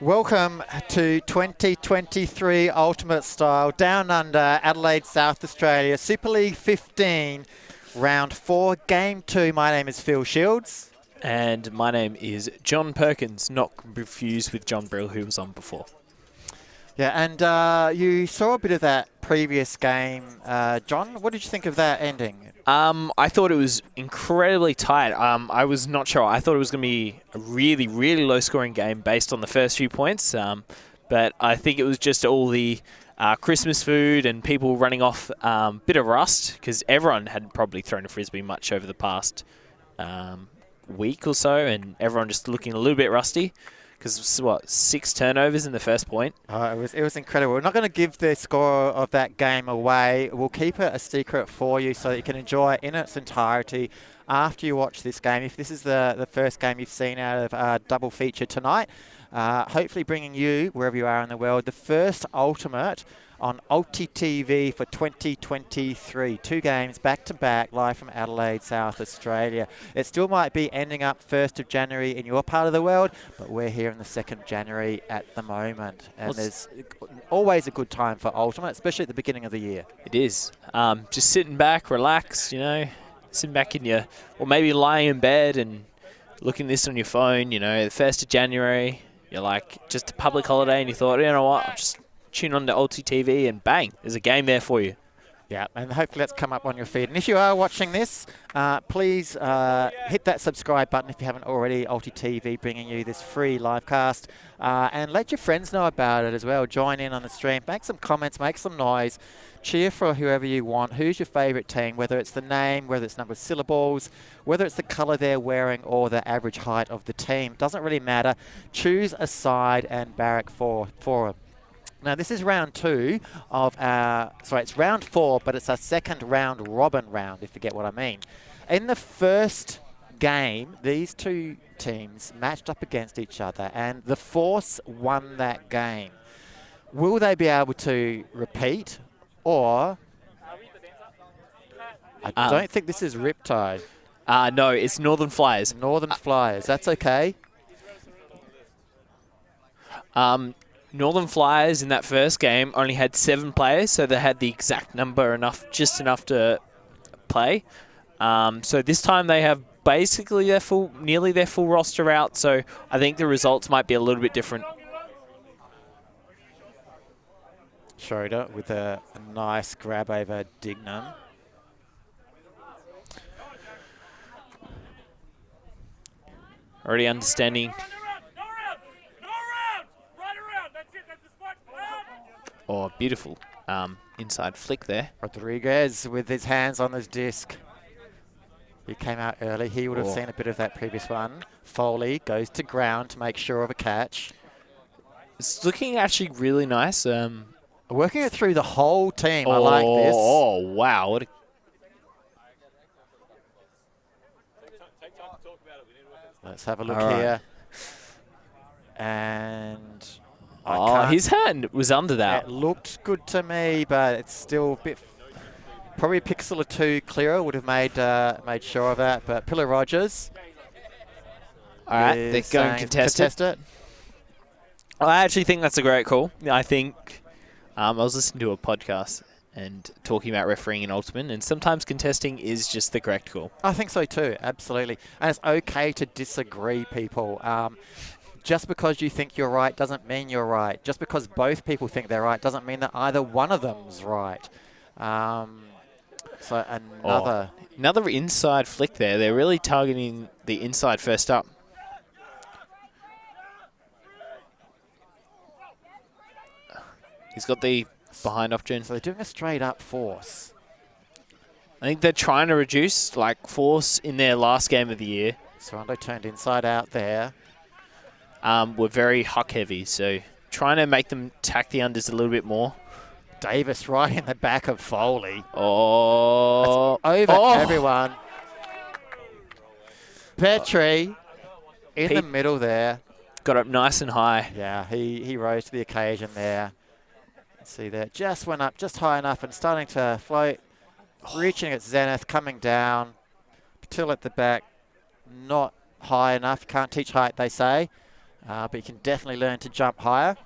Welcome to 2023 Ultimate Style Down Under, Adelaide, South Australia, Super League 15, Round 4, Game 2. My name is Phil Shields. And my name is John Perkins, not confused with John Brill, who was on before. Yeah, and you saw a bit of that previous game. John, what did you think of that ending? I thought it was incredibly tight. I was not sure. I thought it was going to be a really, really low-scoring game based on the first few points. But I think it was just all the Christmas food and people running off bit of rust, because everyone had probably thrown a Frisbee much over the past week or so, and everyone just looking a little bit rusty. Because, what, 6 turnovers in the first point? It was incredible. We're not going to give the score of that game away. We'll keep it a secret for you so that you can enjoy it in its entirety after you watch this game. If this is the first game you've seen out of our double feature tonight, hopefully bringing you, wherever you are in the world, the first Ultimate on ULTI.TV for 2023. 2 games back-to-back, live from Adelaide, South Australia. It still might be ending up 1st of January in your part of the world, but we're here in the 2nd of January at the moment. And there's always a good time for Ultimate, especially at the beginning of the year. It is. Just sitting back, relax, you know, sitting back in your, or maybe lying in bed and looking this on your phone, you know, the 1st of January, you're like, just a public holiday, and you thought, you know what, I'll just tune on to ULTI.TV and bang, there's a game there for you. Yeah, and hopefully that's come up on your feed. And if you are watching this, please hit that subscribe button if you haven't already. ULTI.TV bringing you this free live cast. And let your friends know about it as well. Join in on the stream. Make some comments, make some noise. Cheer for whoever you want. Who's your favourite team, whether it's the name, whether it's number of syllables, whether it's the colour they're wearing or the average height of the team. Doesn't really matter. Choose a side and barrack for them. Now, this is round 2 of our, sorry, it's round 4, but it's our 2nd round robin round, if you get what I mean. In the first game, these 2 teams matched up against each other, and the Force won that game. Will they be able to repeat, or I don't think this is Riptide. No, it's Northern Flyers. Northern Flyers, that's okay. Northern Flyers in that first game only had 7 players, so they had the exact number, just enough to play. So this time they have basically nearly their full roster out, so I think the results might be a little bit different. Schroeder with a nice grab over Dignam. Already understanding. Oh, beautiful inside flick there. Rodriguez with his hands on his disc. He came out early. He would have seen a bit of that previous one. Foley goes to ground to make sure of a catch. It's looking actually really nice. Working it through the whole team. I like this. Oh, wow. Let's have a look All right. here. And His hand was under that. it looked good to me, but it's still a bit, probably a pixel or two clearer would have made sure of that. But Pillar Rogers. All right, they're going contest it. I actually think that's a great call. I think I was listening to a podcast and talking about refereeing in Ultimate, and sometimes contesting is just the correct call. I think so too, absolutely. And it's okay to disagree, people. Just because you think you're right doesn't mean you're right. Just because both people think they're right doesn't mean that either one of them's right. So another inside flick there. They're really targeting the inside first up. He's got the behind option. So they're doing a straight up force. I think they're trying to reduce force in their last game of the year. Sorondo turned inside out there. Were very huck heavy, so trying to make them tack the unders a little bit more. Davis right in the back of Foley. Oh, that's over everyone. Petrie in the middle there. Got up nice and high. Yeah, he rose to the occasion there. See there, just went up just high enough and starting to float, reaching its zenith, coming down. Till at the back, not high enough. Can't teach height, they say, but you can definitely learn to jump higher.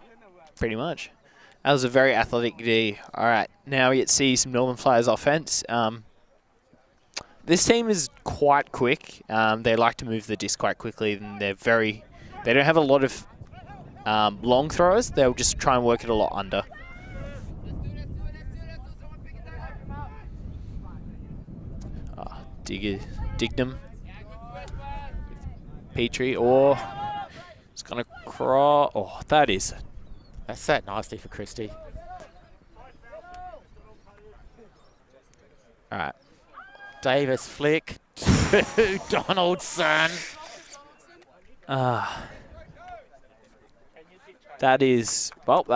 Pretty much. That was a very athletic D. All right, now we get to see some Northern Flyers offense. This team is quite quick. They like to move the disc quite quickly, and they don't have a lot of long throwers. They'll just try and work it a lot under. Dignam. Petrie, or it's going to crawl. Oh, that's set nicely for Christie. All right. Davis flick to Donaldson. That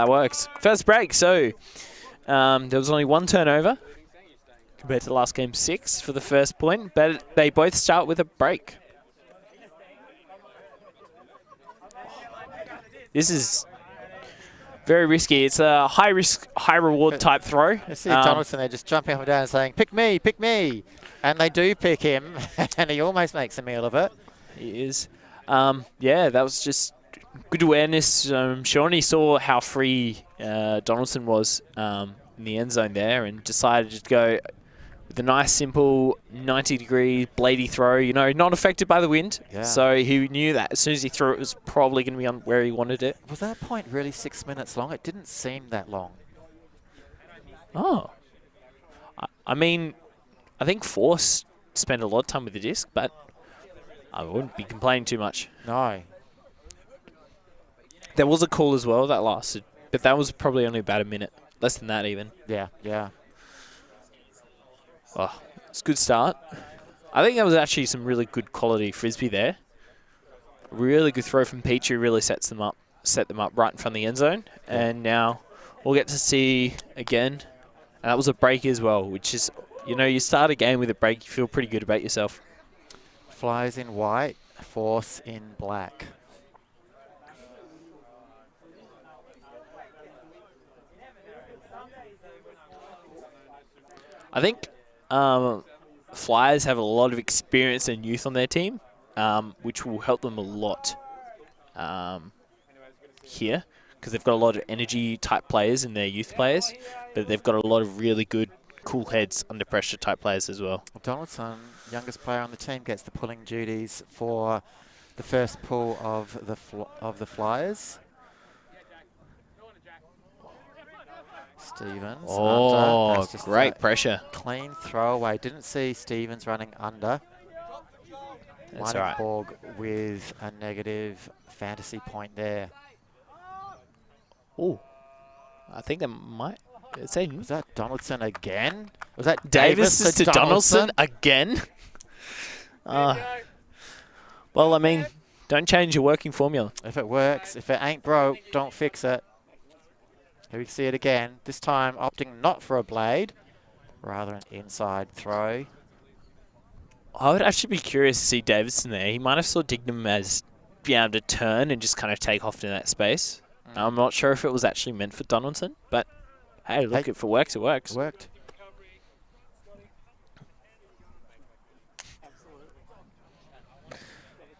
works. First break, so there was only one turnover compared to the last game, 6 for the first point, but they both start with a break. This is very risky. It's a high-risk, high-reward type throw. You see Donaldson there just jumping up and down and saying, pick me, pick me. And they do pick him, and he almost makes a meal of it. He is. Yeah, that was just good awareness. Shawnee saw how free Donaldson was in the end zone there and decided to go with a nice, simple 90-degree bladey throw, not affected by the wind. Yeah. So he knew that as soon as he threw it, was probably going to be on where he wanted it. Was that point really 6 minutes long? It didn't seem that long. Oh. I mean, I think Force spent a lot of time with the disc, but I wouldn't be complaining too much. No. There was a call as well that lasted, but that was probably only about a minute. Less than that even. Yeah, yeah. Oh, it's a good start. I think that was actually some really good quality Frisbee there. Really good throw from Petrie, really set them up right in front of the end zone. Yeah. And now we'll get to see again. And that was a break as well, which is, you start a game with a break, you feel pretty good about yourself. Flyers in white, Force in black. I think Flyers have a lot of experience and youth on their team, which will help them a lot here, because they've got a lot of energy-type players in their youth players, but they've got a lot of really good, cool heads under pressure type players as well. Donaldson, youngest player on the team, gets the pulling duties for the first pull of the Flyers. Stevens. Oh, great pressure. Clean throwaway. Didn't see Stevens running under. That's all right. Borg with a negative fantasy point there. Oh, I think that might. Was that Donaldson again? Was that Davis to Donaldson again? Well, I mean, don't change your working formula. If it works, if it ain't broke, don't fix it. Here we see it again. This time opting not for a blade, rather an inside throw. I would actually be curious to see Davidson there. He might have sort of digged him as being able to turn and just kind of take off in that space. I'm not sure if it was actually meant for Donaldson, but hey, look, if it works, it works. It worked.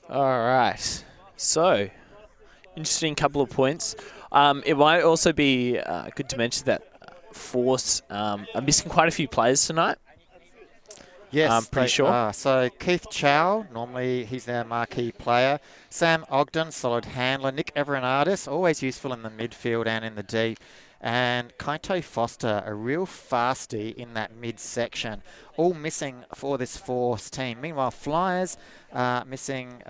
All right. So, interesting couple of points. It might also be good to mention that Force are missing quite a few players tonight. Yes, I'm pretty sure. So Keith Chow, normally he's their marquee player. Sam Ogden, solid handler. Nick Everardis, always useful in the midfield and in the deep. And Kaito Foster, a real fasty in that midsection. All missing for this Force team. Meanwhile, Flyers missing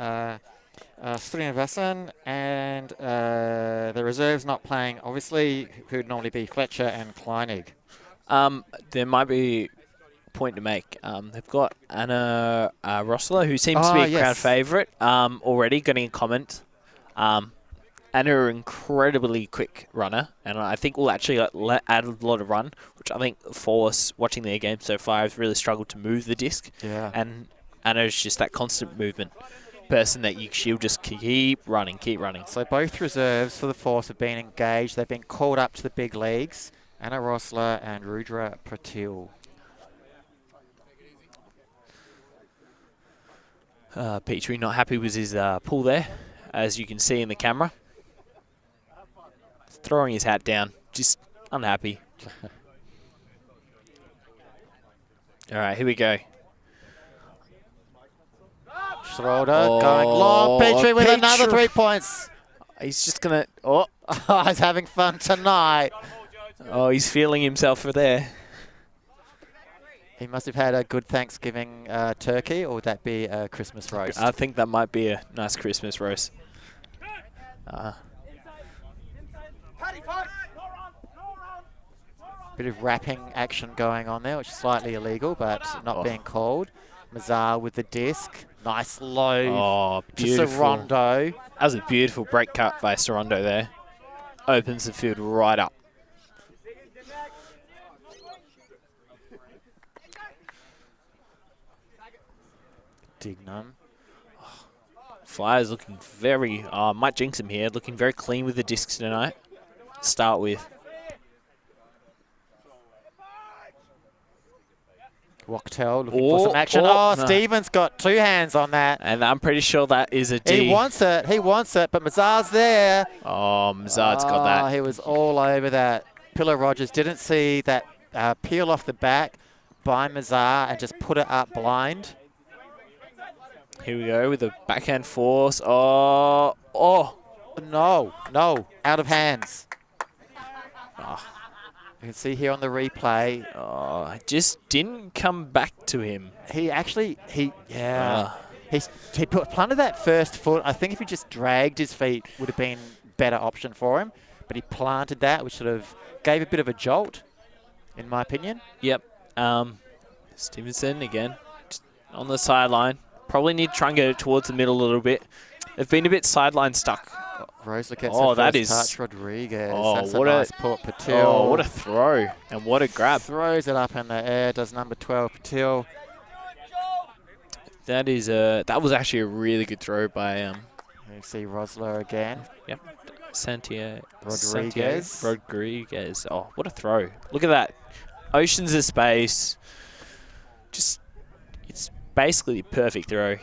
Srinivasan and the reserves not playing, obviously, who'd normally be Fletcher and Kleinig. There might be point to make. They've got Anna Rossler, who seems to be a crowd favourite, already getting a comment. Anna, an incredibly quick runner, and I think will actually add a lot of run, which I think Force, watching their game so far, has really struggled to move the disc. Yeah. And Anna's just that constant movement person that she'll just keep running. So both reserves for the Force have been engaged. They've been called up to the big leagues. Anna Rossler and Rudra Patil. Petrie not happy with his pull there, as you can see in the camera. Throwing his hat down, just unhappy. All right, here we go. Schroeder going long. Petrie with another 3 points. He's just going to... He's having fun tonight. Oh, he's feeling himself for there. He must have had a good Thanksgiving turkey, or would that be a Christmas roast? I think that might be a nice Christmas roast. Bit of wrapping action going on there, which is slightly illegal, but not being called. Mazar with the disc. Nice low to Sorondo. That was a beautiful break cut by Sorondo there. Opens the field right up. Dignam. Flyers looking very, might jinx him here, looking very clean with the discs tonight. Start with. Wachtel looking for some action. No. Stevens got 2 hands on that. And I'm pretty sure that is a D. He wants it, but Mazar's there. Oh, Mazar's got that. He was all over that. Pillar Rogers didn't see that peel off the back by Mazar and just put it up blind. Here we go with the backhand force. No, out of hands. You can see here on the replay. Just didn't come back to him. He planted that first foot. I think if he just dragged his feet, would have been a better option for him. But he planted that, which sort of gave a bit of a jolt, in my opinion. Yep. Stevenson again, just on the sideline. Probably need to try and get it towards the middle a little bit. They've been a bit sideline stuck. Rosler gets the first touch. Rodriguez. That's a nice put. Patil. Oh, what a throw. And what a grab. Throws it up in the air. Does number 12, Patil. That was actually a really good throw by... You see Rosler again. Yep. Santiago. Rodriguez. Oh, what a throw. Look at that. Oceans of space. Just... It's basically a perfect throw.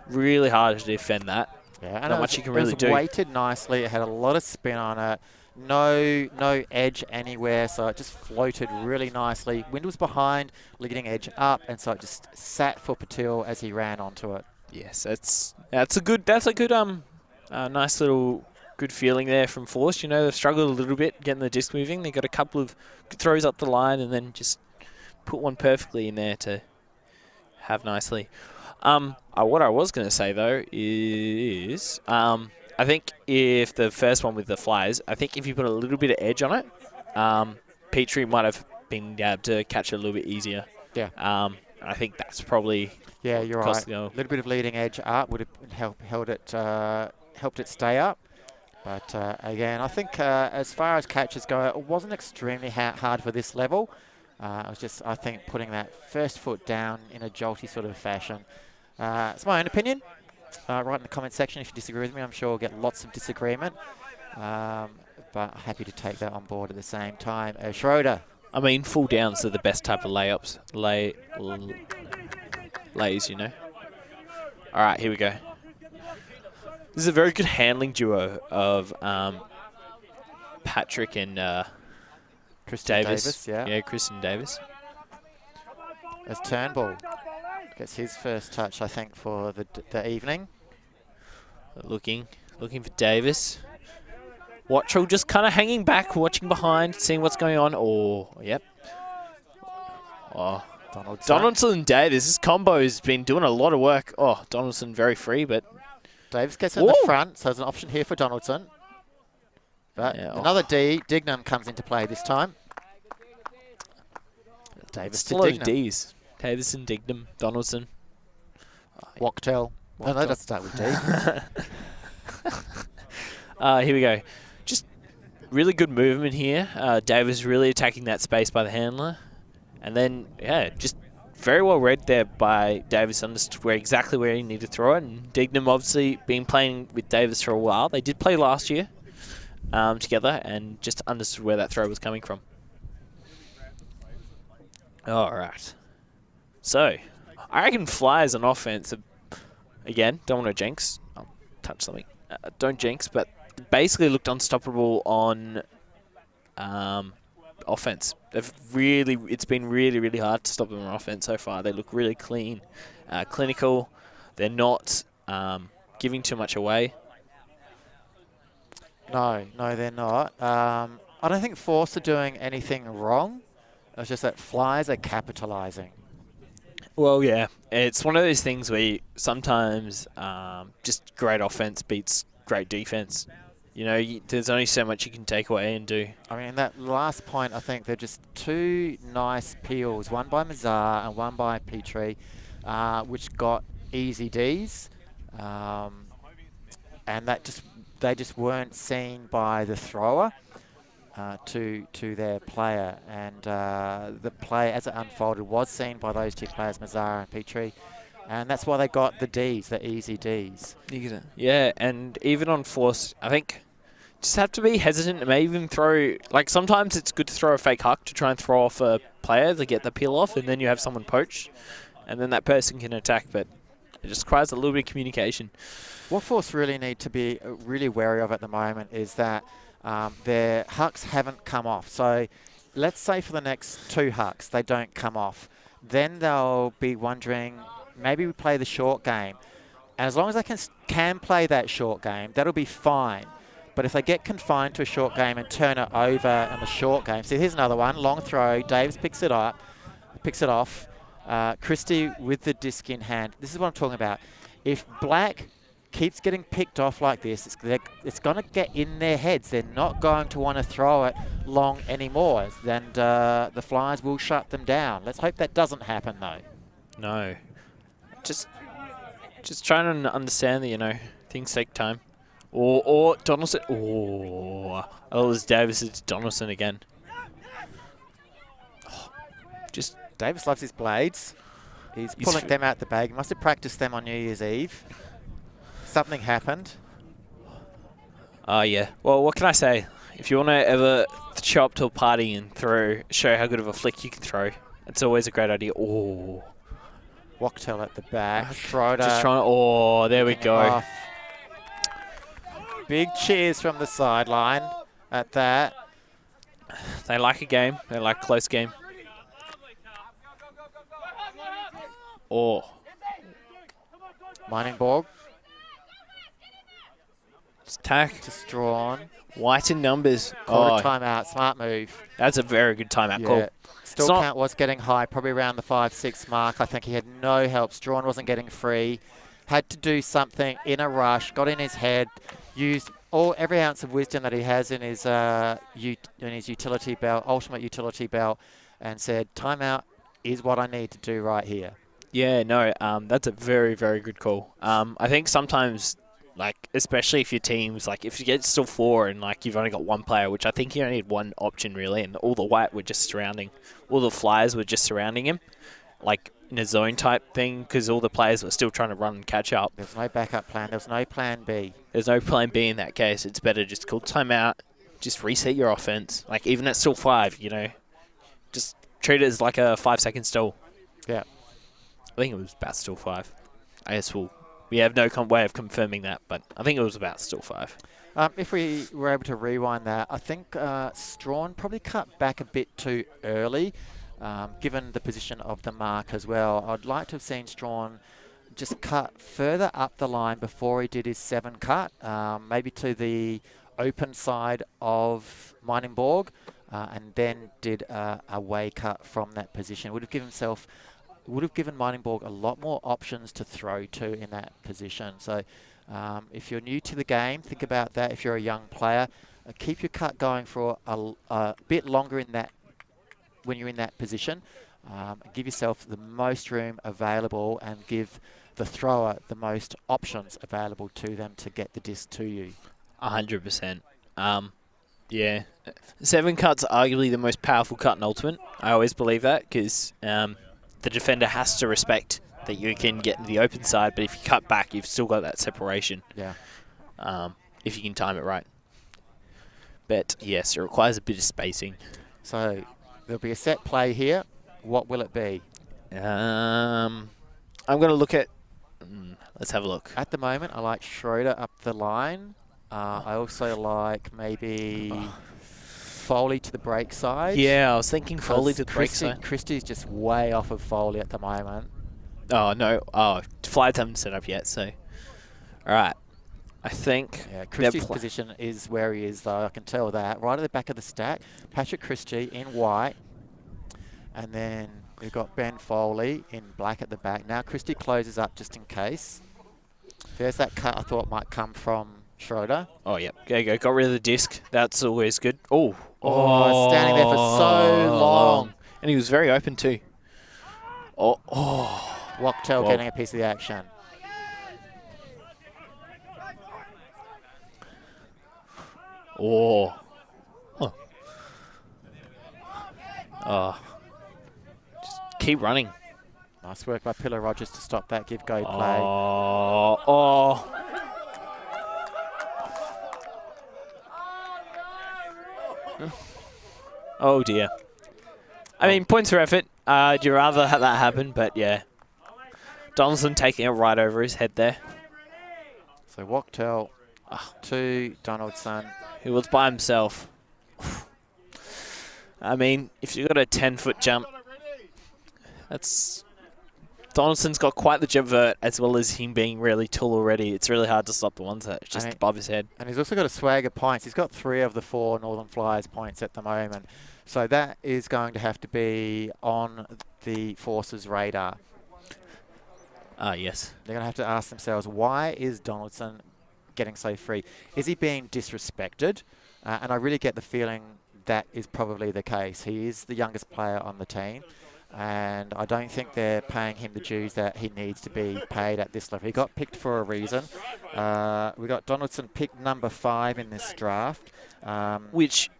Really hard to defend that. Yeah, not much you can really do. It was weighted nicely. It had a lot of spin on it. No edge anywhere, so it just floated really nicely. Wind was behind, leading edge up, and so it just sat for Patil as he ran onto it. Yes, that's a good nice little good feeling there from Force. You know, they've struggled a little bit getting the disc moving. They got a couple of good throws up the line, and then just put one perfectly in there to have nicely. What I was going to say, though, is I think if the first one with the Flyers, I think if you put a little bit of edge on it, Petrie might have been able to catch it a little bit easier. Yeah. I think that's probably... Yeah, you're right. A little bit of leading edge up would have helped it stay up. But again, I think as far as catches go, it wasn't extremely hard for this level. It was just, I think, putting that first foot down in a jolty sort of fashion It's my own opinion. Write in the comment section if you disagree with me. I'm sure we'll get lots of disagreement. But happy to take that on board at the same time. Schroeder. I mean, full downs are the best type of layups. Lays, you know. All right, here we go. This is a very good handling duo of Patrick and Tristan Davis. Yeah, Tristan Davis. As Turnbull gets his first touch, I think, for the evening. Looking for Davis. Watchell just kind of hanging back, watching behind, seeing what's going on. Oh, yep. Oh, Donaldson and Davis. This combo has been doing a lot of work. Oh, Donaldson very free, but Davis gets in the front, so there's an option here for Donaldson. But another Dignam comes into play this time. Davis to Dignam. D's. Davis and Dignam, Donaldson. Wachtel. No, that doesn't start with D. Here we go. Just really good movement here. Davis really attacking that space by the handler. And then, yeah, just very well read there by Davis. Understood exactly where he needed to throw it. And Dignam obviously been playing with Davis for a while. They did play last year together and just understood where that throw was coming from. All right. So, I reckon Flyers on offense, again, don't want to jinx. I'll touch something. Don't jinx, but basically looked unstoppable on offense. It's been really, really hard to stop them on offense so far. They look really clean, clinical. They're not giving too much away. No, they're not. I don't think Force are doing anything wrong. It's just that Flyers are capitalising. Well, yeah, it's one of those things where sometimes just great offense beats great defense. You know, there's only so much you can take away and do. I mean, that last point, I think they're just two nice peels, one by Mazar and one by Petrie, which got easy Ds, and they just weren't seen by the thrower to their player, and the play as it unfolded was seen by those two players, Mazar and Petrie. And that's why they got the Ds, the easy Ds. Yeah, and even on Force, I think just have to be hesitant and maybe even throw, like sometimes it's good to throw a fake huck to try and throw off a player to get the peel off, and then you have someone poached, and then that person can attack, but it just requires a little bit of communication. What Force really need to be really wary of at the moment is that their hucks haven't come off. So let's say for the next two hucks, they don't come off. Then they'll be wondering, maybe we play the short game. And as long as they can play that short game, that'll be fine. But if they get confined to a short game and turn it over in the short game. See, here's another one. Long throw. Davis picks it off. Christie with the disc in hand. This is what I'm talking about. If Black keeps getting picked off like this, it's going to get in their heads. They're not going to want to throw it long anymore. And the Flyers will shut them down. Let's hope that doesn't happen, though. No. Just trying to understand that, you know, things take time. Or Donaldson. Oh, it was Davis. It's Donaldson again. Just Davis loves his blades. He's pulling them out the bag. He must have practiced them on New Year's Eve. Something happened. Yeah. Well, what can I say? If you want to ever show up to a party and show how good of a flick you can throw, it's always a great idea. Oh. Wachtel at the back. Schroeder. Just trying to. Oh, there we go. Off. Big cheers from the sideline at that. They like a game. They like a close game. Oh. Mining Borg. Attack. Just drawn. White in numbers. Quarter timeout. Smart move. That's a very good timeout call. Still count was getting high, probably around the 5-6 mark. I think he had no help. Strawn wasn't getting free. Had to do something in a rush. Got in his head. Used every ounce of wisdom that he has in his utility belt, ultimate utility belt, and said, timeout is what I need to do right here. Yeah, no, that's a very, very good call. I think sometimes, like, especially if your team's, like, if you get still 4 and, like, you've only got one player, which I think you only need one option, really, and all the white were just surrounding, all the Flyers were just surrounding him. Like, in a zone type thing because all the players were still trying to run and catch up. There's no backup plan. There's no plan B. There's no plan B in that case. It's better just call timeout, just reset your offense. Like, even at still 5, you know, just treat it as like a 5-second stall. Yeah. I think it was about still 5. I guess we have no way of confirming that, but I think it was about still 5. If we were able to rewind that, I think Strawn probably cut back a bit too early, given the position of the mark as well. I'd like to have seen Strawn just cut further up the line before he did his 7 cut, maybe to the open side of Meinenborg, and then did a away cut from that position. Would have given Meinenborg a lot more options to throw to in that position. So if you're new to the game, think about that. If you're a young player, keep your cut going for a bit longer in that when you're in that position. Give yourself the most room available and give the thrower the most options available to them to get the disc to you. 100%. Yeah. 7 cuts are arguably the most powerful cut in Ultimate. I always believe that because the defender has to respect that you can get in the open side, but if you cut back, you've still got that separation. Yeah. If you can time it right. But yes, it requires a bit of spacing. So there'll be a set play here. What will it be? I'm going to look at... let's have a look. At the moment, I like Schroeder up the line. I also like maybe Foley to the break side. Yeah, I was thinking Foley to the break side. Christie's just way off of Foley at the moment. Oh, no. Oh, flights haven't set up yet, so... All right. I think... Yeah, Christie's position is where he is, though. I can tell that. Right at the back of the stack. Patrick Christie in white. And then we've got Ben Foley in black at the back. Now Christie closes up just in case. There's that cut I thought might come from Schroeder. Oh, yeah. There you go. Got rid of the disc. That's always good. Oh. Oh, standing there for so long. And he was very open too. Oh. Wachtel getting a piece of the action. Oh. Huh. Oh. Just keep running. Nice work by Pillar Rogers to stop that. Give go play. Oh. Oh dear. I mean, points for effort. Do you rather have that happen? But yeah. Donaldson taking it right over his head there. So Wachtel to Donaldson. Who was by himself. I mean, if you've got a 10-foot jump, that's... Donaldson's got quite the jump vert, as well as him being really tall already. It's really hard to stop the ones that are just above his head. And he's also got a swag of points. He's got 3 of the 4 Northern Flyers points at the moment. So that is going to have to be on the Force's radar. Yes. They're going to have to ask themselves, why is Donaldson getting so free? Is he being disrespected? And I really get the feeling that is probably the case. He is the youngest player on the team. And I don't think they're paying him the dues that he needs to be paid at this level. He got picked for a reason. We got Donaldson picked number 5 in this draft. Which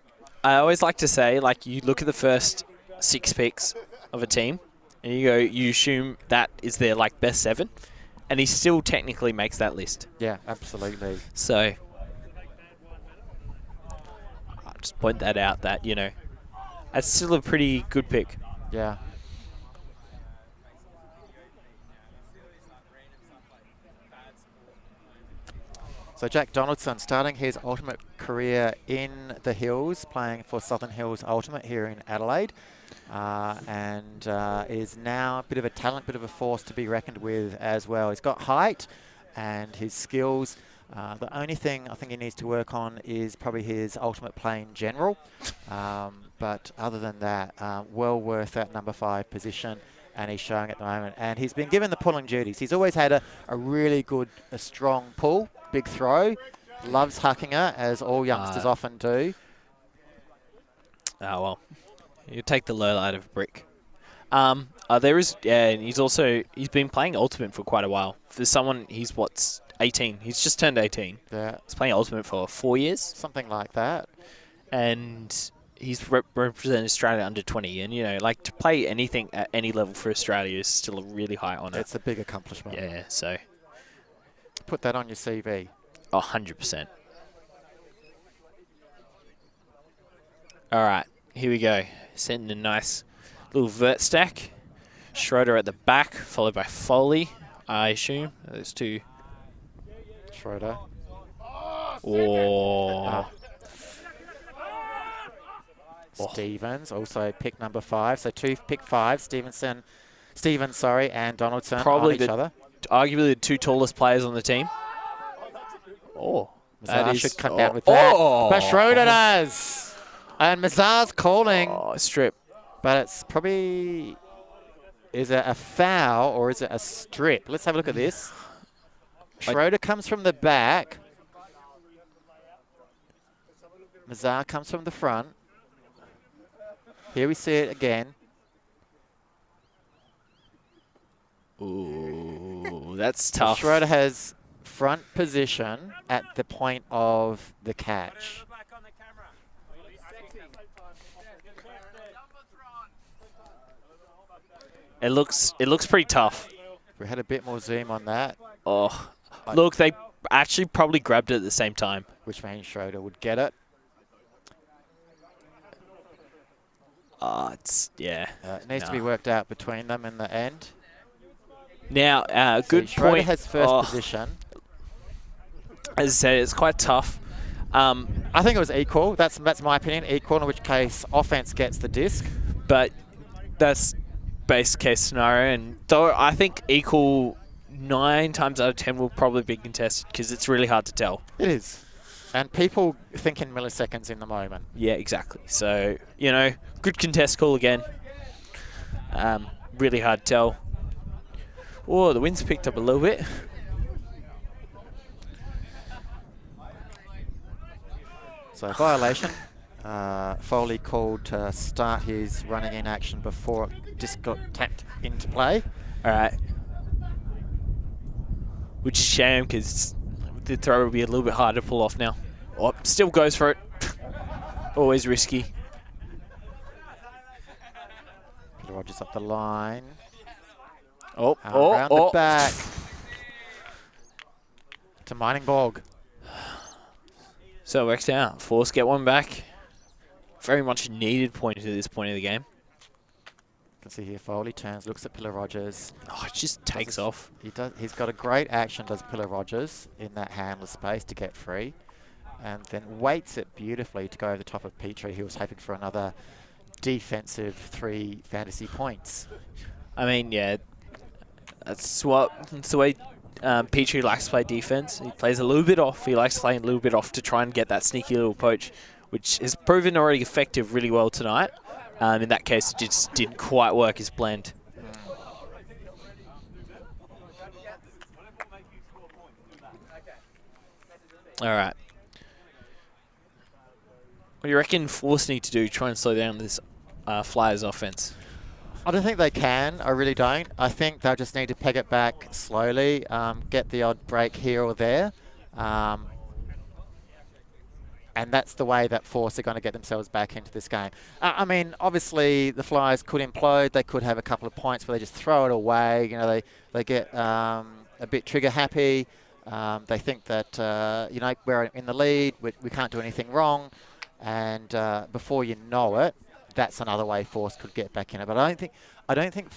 I always like to say, like, you look at the first 6 picks of a team, and you assume that is their, like, best 7, and he still technically makes that list. Yeah, absolutely. So I'll just point that out that, that's still a pretty good pick. Yeah. So Jack Donaldson starting his Ultimate career in the Hills, playing for Southern Hills Ultimate here in Adelaide, and is now a bit of a talent, bit of a force to be reckoned with as well. He's got height and his skills. The only thing I think he needs to work on is probably his Ultimate play in general. But other than that, well worth that number 5 position, and he's showing at the moment. And he's been given the pulling duties. He's always had a really good, strong pull, big throw. Loves hucking it, as all youngsters often do. Oh, well. You take the low light of a brick. There is, and he's been playing Ultimate for quite a while. For someone, he's 18. He's just turned 18. Yeah. He's playing Ultimate for 4 years. Something like that. And he's represented Australia under 20, and, you know, like, to play anything at any level for Australia is still a really high honour. It's a big accomplishment. Yeah, so. Put that on your CV. Oh, 100%. All right, here we go. Sending a nice little vert stack. Schroeder at the back, followed by Foley, I assume. Those two. Schroeder. Oh. Stevens, also pick number 5. So 2 pick 5. Stevens, and Donaldson Probably on each other. Arguably the 2 tallest players on the team. Oh. Mazar should come down with that. But Schroeder does. And Mazar's calling. Oh, strip. But it's probably... Is it a foul or is it a strip? Let's have a look at this. Schroeder comes from the back. Mazar comes from the front. Here we see it again. Ooh, that's tough. Schroeder has front position at the point of the catch. It looks pretty tough. If we had a bit more zoom on that. Oh, look, they actually probably grabbed it at the same time. Which means Schroeder would get it. Yeah. It needs to be worked out between them in the end. Now, good Schroeder point. has first position. As I said, it's quite tough. I think it was equal. That's my opinion. Equal, in which case offense gets the disc. But that's base case scenario, and though I think equal 9 times out of 10 will probably be contested because it's really hard to tell. It is. And people think in milliseconds in the moment. Yeah, exactly. So, you know, good contest call again. Really hard to tell. Oh, the wind's picked up a little bit. So violation. Foley called to start his running in action before disc got tapped into play. All right. Which is a shame because the throw will be a little bit harder to pull off now. Oh, still goes for it. Always risky. Peter Rogers up the line. Around the back. To Mining Bog. So it works out. Force get one back. Very much needed point at this point of the game. You can see here Foley turns, looks at Pillar Rogers. Oh, it just takes off. He's got a great action, does Pillar Rogers, in that handler space to get free. And then waits it beautifully to go over the top of Petrie, who was hoping for another defensive 3 fantasy points. I mean, yeah, that's the way Petrie likes to play defense. He plays a little bit off. He likes playing a little bit off to try and get that sneaky little poach, which has proven already effective really well tonight. In that case, it just didn't quite work as planned. All right. What do you reckon Force need to do to try and slow down this Flyers offense? I don't think they can. I really don't. I think they'll just need to peg it back slowly, get the odd break here or there. And that's the way that Force are going to get themselves back into this game. I mean, obviously, the Flyers could implode. They could have a couple of points where they just throw it away. You know, they get a bit trigger happy. They think that, you know, we're in the lead. We can't do anything wrong. And before you know it, that's another way Force could get back in it. But I don't think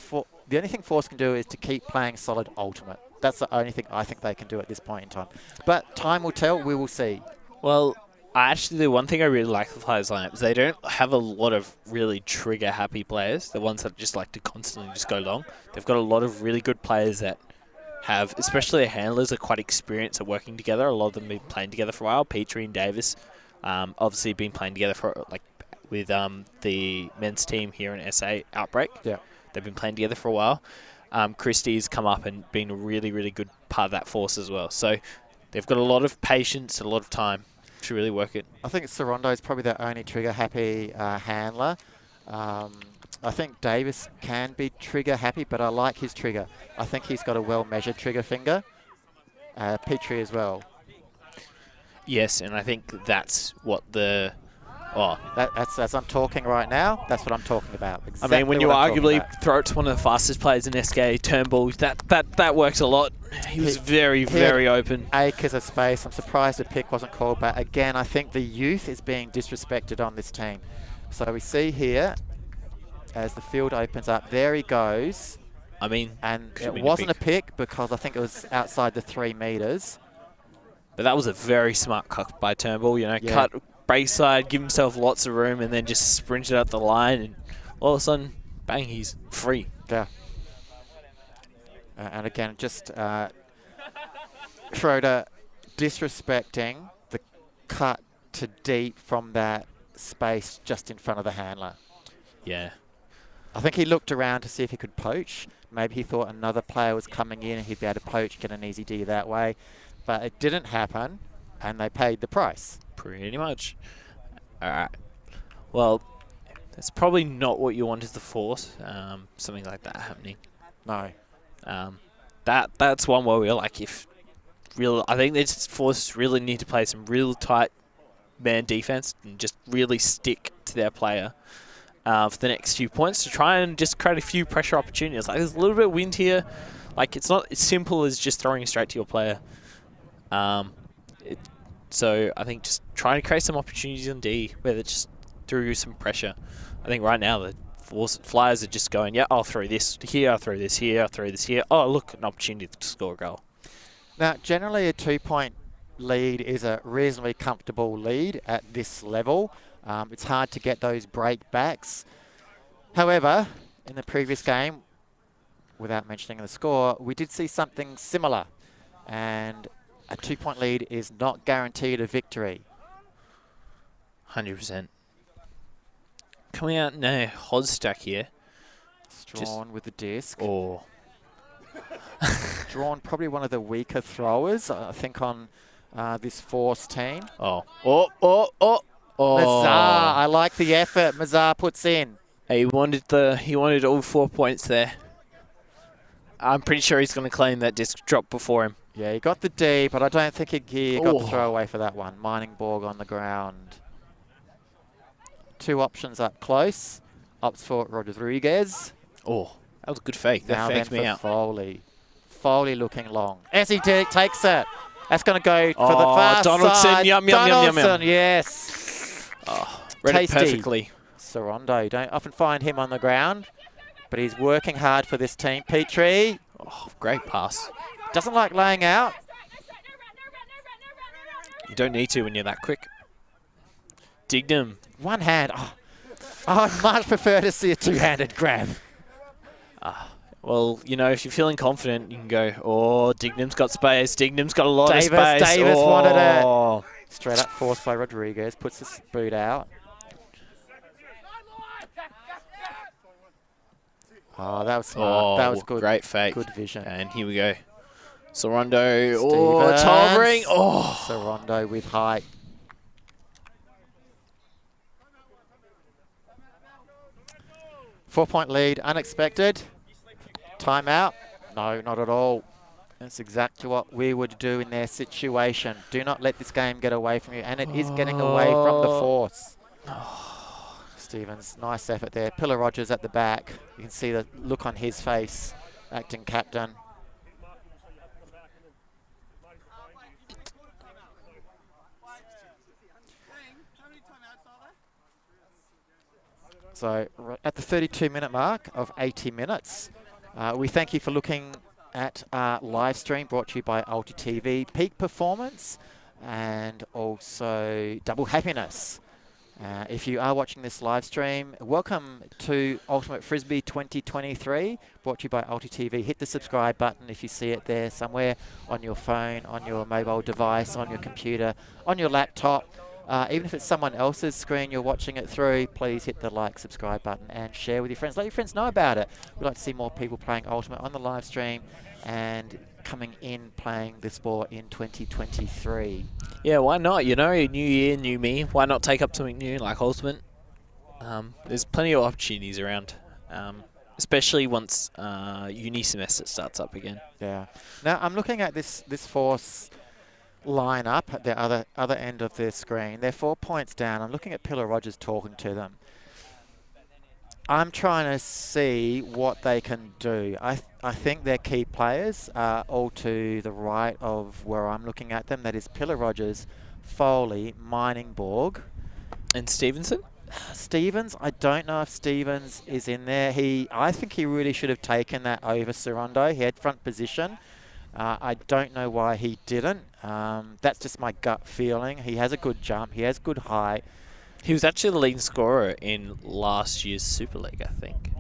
the only thing Force can do is to keep playing solid ultimate. That's the only thing I think they can do at this point in time. But time will tell. We will see. Well, actually, the one thing I really like the Flyers lineup is they don't have a lot of really trigger-happy players, the ones that just like to constantly just go long. They've got a lot of really good players that have, especially their handlers, are quite experienced at working together. A lot of them have been playing together for a while. Petrie and Davis obviously been playing together for, like, with the men's team here in SA Outbreak. Yeah. They've been playing together for a while. Christie's come up and been a really, really good part of that Force as well. So they've got a lot of patience and a lot of time to really work it. I think Sorondo is probably their only trigger-happy handler. I think Davis can be trigger-happy, but I like his trigger. I think he's got a well-measured trigger finger. Petrie as well. Yes, and I think that's what the Oh, That's as I'm talking right now. That's what I'm talking about. Exactly. I mean, when you arguably throw it to one of the fastest players in SK, Turnbull, that worked a lot. He was very open. Acres of space. I'm surprised the pick wasn't called, but again, I think the youth is being disrespected on this team. So we see here, as the field opens up, there he goes. I mean, and it wasn't a pick because I think it was outside the 3 meters. But that was a very smart cut by Turnbull. You know, cut break side, give himself lots of room, and then just sprinted up the line, and all of a sudden, bang, he's free. Yeah. And again, just Schroeder disrespecting the cut to deep from that space just in front of the handler. Yeah. I think he looked around to see if he could poach. Maybe he thought another player was coming in and he'd be able to poach, get an easy D that way. But it didn't happen, and they paid the price. Pretty much. All right. Well, that's probably not what you want as the force, something like that happening. No. That's one where we're like, I think this force really need to play some real tight man defense and just really stick to their player for the next few points to try and just create a few pressure opportunities. Like, there's a little bit of wind here. Like, it's not as simple as just throwing straight to your player. So I think just trying to create some opportunities on D where they're just through some pressure. I think right now the Flyers are just going, yeah, I'll throw this here, I'll throw this here, I'll throw this here. Oh, look, an opportunity to score a goal. Now, generally a 2-point lead is a reasonably comfortable lead at this level. It's hard to get those break backs. However, in the previous game, without mentioning the score, we did see something similar. And a 2-point lead is not guaranteed a victory. 100%. Coming out now, Hodstack here. Strawn with the disc. Oh. Strawn, probably one of the weaker throwers, I think, on this Force team. Oh. Mazar, I like the effort Mazar puts in. He wanted all 4 points there. I'm pretty sure he's going to claim that disc drop before him. Yeah, he got the D, but I don't think he got the throw away for that one. Mining Borg on the ground. 2 options up close. Opts for Rodriguez. Oh, that was a good fake. That faked me out. Foley. Foley looking long. As he takes it. That's going to go for the far Donaldson, side. Yum, Yes. Oh, read Tasty. it perfectly. Sorondo, you don't often find him on the ground, but he's working hard for this team. Petrie. Oh, great pass. Doesn't like laying out. You don't need to when you're that quick. Dignam. One hand. Oh, I'd much prefer to see a 2-handed grab. Well, you know, if you're feeling confident, you can go, oh, Dignam's got space. Dignam's got a lot of space. Davis wanted it. Straight up forced by Rodriguez. Puts his boot out. Oh, that was smart. That was good. Great fake. Good vision. And here we go. Sorondo. Oh, it's hovering. Oh. Sorondo with height. Four-point lead, unexpected. Timeout? No, not at all. That's exactly what we would do in their situation. Do not let this game get away from you. And it is getting away from the Force. Stevens, nice effort there. Pillar Rogers at the back. You can see the look on his face, acting captain. So at the 32-minute mark of 80 minutes, we thank you for looking at our live stream brought to you by ULTI.TV, Peak Performance, and also Double Happiness. If you are watching this live stream, welcome to Ultimate Frisbee 2023, brought to you by ULTI.TV. Hit the subscribe button if you see it there somewhere on your phone, on your mobile device, on your computer, on your laptop. Even if it's someone else's screen you're watching it through, please hit the like, subscribe button and share with your friends. Let your friends know about it. We'd like to see more people playing Ultimate on the live stream and coming in playing the sport in 2023. Yeah, why not? You know, new year, new me. Why not take up something new like Ultimate? There's plenty of opportunities around, especially once uni semester starts up again. Yeah. Now, I'm looking at this Force line up at the other end of their screen. They're 4 points down. I'm looking at Pillar Rogers talking to them. I'm trying to see what they can do. I think their key players are all to the right of where I'm looking at them. That is Pillar Rogers, Foley, Miningborg. And Stevenson? Stevens, I don't know if Stevens is in there. I think he really should have taken that over Sorondo. He had front position. I don't know why he didn't. That's just my gut feeling. He has a good jump. He has good height. He was actually the leading scorer in last year's Super League, I think.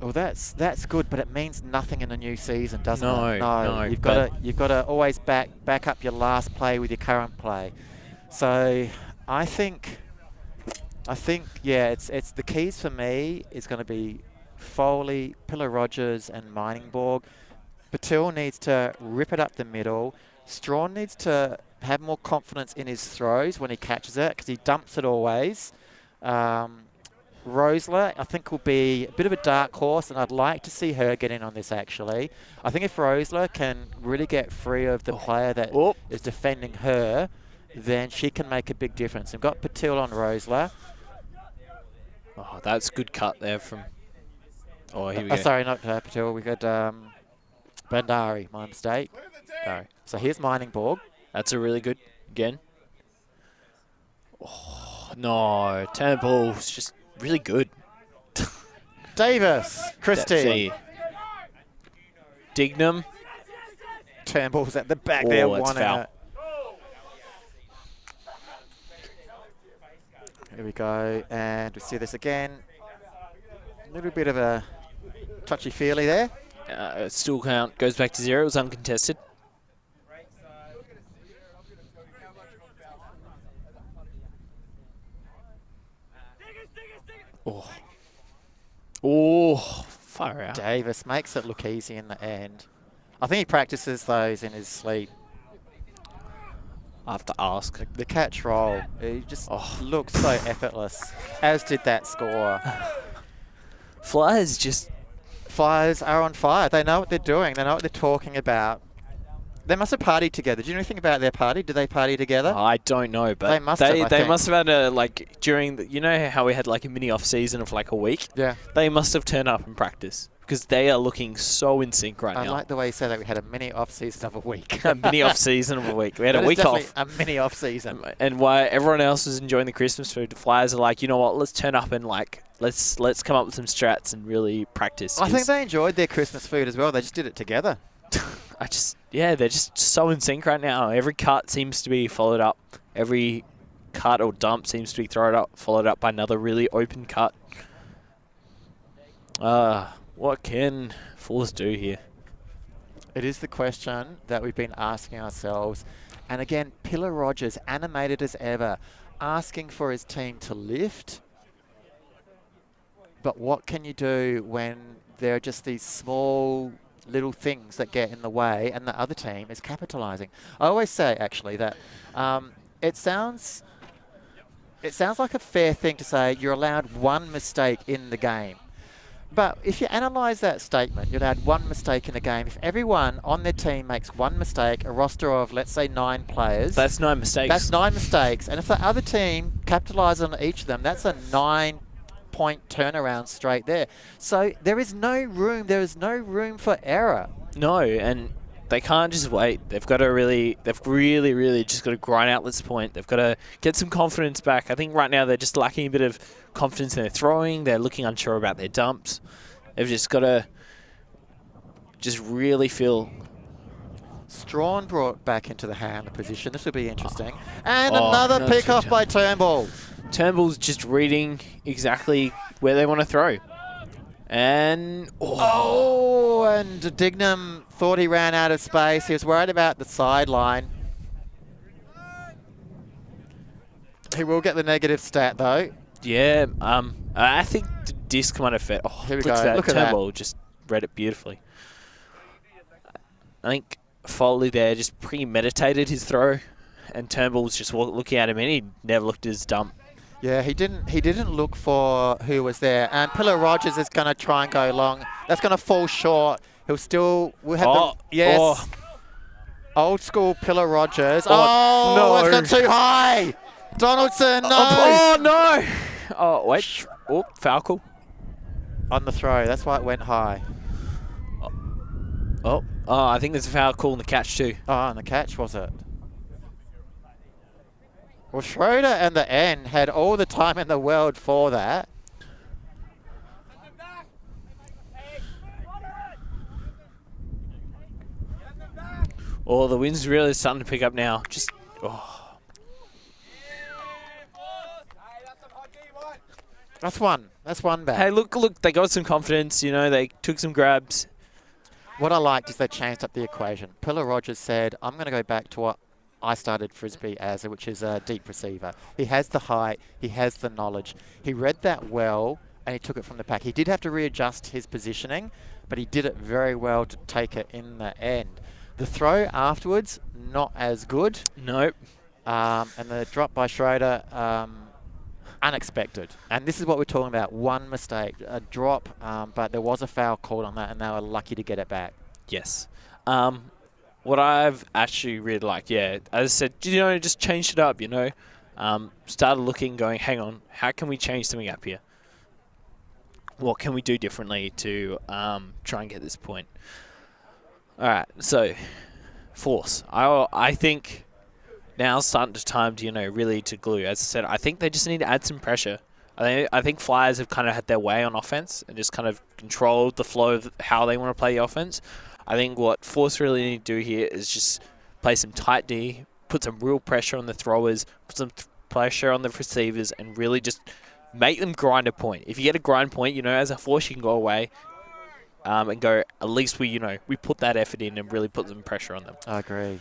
Well, that's good, but it means nothing in a new season, doesn't it? No. You've got to always back up your last play with your current play. So I think yeah, it's the keys for me is going to be Foley, Pillar Rogers, and Miningborg. Patil needs to rip it up the middle. Strawn needs to have more confidence in his throws when he catches it, because he dumps it always. Rosler, I think, will be a bit of a dark horse, and I'd like to see her get in on this, actually. I think if Rosler can really get free of the player that is defending her, then she can make a big difference. We've got Patil on Rosler. Oh, that's a good cut there from... Oh, here we go. Sorry, not Patil. We've got Bandari, my mistake. Sorry. So here's Miningborg. That's a really good, again. Oh, no. Turnbull's just really good. Davis, Christie. Dignam. Turnbull's at the back there. That's foul. Here we go, and we see this again. A little bit of a touchy-feely there. Still count goes back to 0. It was uncontested. Oh, far out. Davis makes it look easy in the end. I think he practices those in his sleep. I have to ask. The catch roll, he just looks so effortless, as did that score. Flyers are on fire. They know what they're doing. They know what they're talking about. They must have partied together. Do you know anything about their party? Did they party together? I don't know, but they must have had a, like, during the, you know how we had like a mini off season of like a week? Yeah. They must have turned up and practiced, because they are looking so in sync right now. I like the way you said that we had a mini off season of a week. A mini off season of a week. We had a week off. A mini off season. And while everyone else was enjoying the Christmas food, the Flyers are like, you know what? Let's turn up and like let's come up with some strats and really practice. I think they enjoyed their Christmas food as well. They just did it together. They're just so in sync right now. Every cut seems to be followed up. Every cut or dump seems to be followed up by another really open cut. What can Fuller's do here? It is the question that we've been asking ourselves. And again, Pillar Rogers, animated as ever, asking for his team to lift. But what can you do when there are just these small little things that get in the way and the other team is capitalizing? I always say, actually, that it sounds like a fair thing to say you're allowed one mistake in the game. But if you analyse that statement, you're allowed one mistake in a game. If everyone on their team makes one mistake, a roster of, let's say, 9 players. That's 9 mistakes. That's 9 mistakes. And if the other team capitalises on each of them, that's a 9-point turnaround straight there. So there is no room. There is no room for error. No, and they can't just wait. They've really just got to grind out this point. They've got to get some confidence back. I think right now they're just lacking a bit of confidence in their throwing. They're looking unsure about their dumps. They've just got to just really feel... Strawn brought back into the handler position. This will be interesting. And another pick off by Turnbull. Turnbull's just reading exactly where they want to throw. And... and Dignam thought he ran out of space. He was worried about the sideline. He will get the negative stat, though. Yeah, I think the disc might have fit. Oh, here we go. Look at Turnbull just read it beautifully. I think Foley there just premeditated his throw, and Turnbull was just looking at him, and he never looked at his dump. Yeah, he didn't look for who was there. And Pillar Rogers is going to try and go long. That's going to fall short. We'll have yes. Old school Pillar Rogers. Oh, no. It's gone too high. Donaldson, no. Oh, no. Oh, wait. Oh, foul call. On the throw. That's why it went high. Oh, I think there's a foul call in the catch too. Oh, and the catch, was it? Well, Schroeder and the N had all the time in the world for that. Oh, the wind's really starting to pick up now. That's one. That's one back. Hey, look, they got some confidence, you know, they took some grabs. What I liked is they changed up the equation. Pillar Rogers said, I'm going to go back to what I started Frisbee as, which is a deep receiver. He has the height, he has the knowledge. He read that well, and he took it from the pack. He did have to readjust his positioning, but he did it very well to take it in the end. The throw afterwards, not as good. Nope. And the drop by Schroeder, unexpected. And this is what we're talking about. One mistake, a drop, but there was a foul called on that, and they were lucky to get it back. Yes. What I've actually really liked, yeah, as I said, you know, just changed it up, you know. Started looking, going, hang on, how can we change something up here? What can we do differently to try and get this point? All right, so force. I think now's starting to time to, you know, really to glue. As I said, I think they just need to add some pressure. I think Flyers have kind of had their way on offense and just kind of controlled the flow of how they want to play the offense. I think what Force really need to do here is just play some tight D, put some real pressure on the throwers, put some pressure on the receivers, and really just make them grind a point. If you get a grind point, you know, as a Force, you can go away and go, at least we put that effort in and really put some pressure on them. I agree.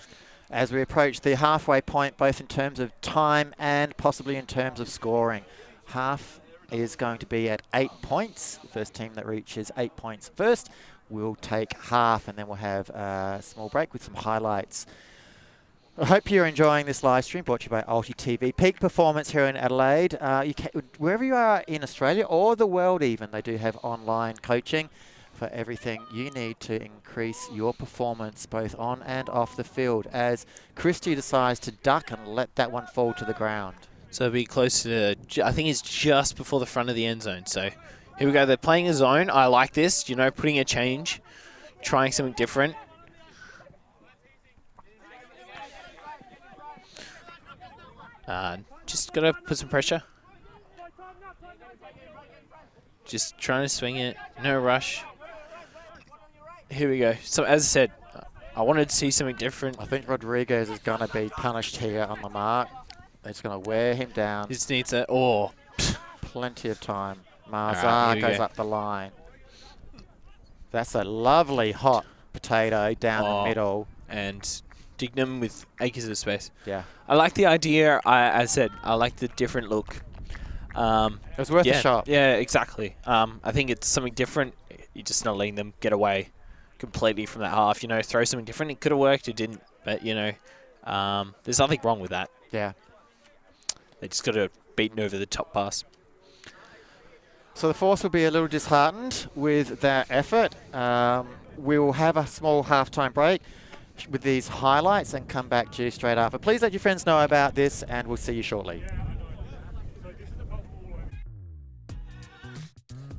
As we approach the halfway point, both in terms of time and possibly in terms of scoring. Half is going to be at 8 points. The first team that reaches 8 points first will take half, and then we'll have a small break with some highlights. I hope you're enjoying this live stream brought to you by ULTI.TV. Peak performance here in Adelaide. Wherever you are in Australia or the world even, they do have online coaching for everything you need to increase your performance both on and off the field, as Christie decides to duck and let that one fall to the ground. So it'll be close to, I think it's just before the front of the end zone. So here we go. They're playing a zone. I like this, you know, putting a change, trying something different. Just got to put some pressure. Just trying to swing it. No rush. Here we go. So as I said, I wanted to see something different. I think Rodriguez is going to be punished here on the mark. They're just going to wear him down. He just needs a, oh. Plenty of time. Marzar goes up the line. That's a lovely hot potato down the middle. And Dignam with acres of space. Yeah. I like the idea. As I said, I like the different look. It was worth a shot. Yeah, exactly. I think it's something different. You're just not letting them get away completely from that half. You know, throw something different. It could have worked. It didn't. But, you know, there's nothing wrong with that. Yeah. They just got to beaten over the top pass. So the Force will be a little disheartened with that effort. We will have a small halftime break with these highlights and come back to you straight after. Please let your friends know about this, and we'll see you shortly.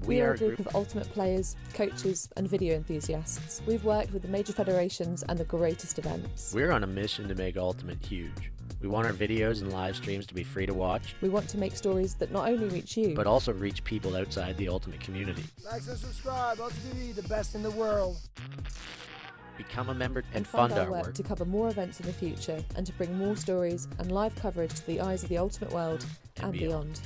We are a group of ultimate players, coaches and video enthusiasts. We've worked with the major federations and the greatest events. We're on a mission to make Ultimate huge. We want our videos and live streams to be free to watch. We want to make stories that not only reach you, but also reach people outside the Ultimate community. Like and subscribe, ULTI.TV, the best in the world. Become a member and fund fund our work work to cover more events in the future and to bring more stories and live coverage to the eyes of the ultimate world and beyond.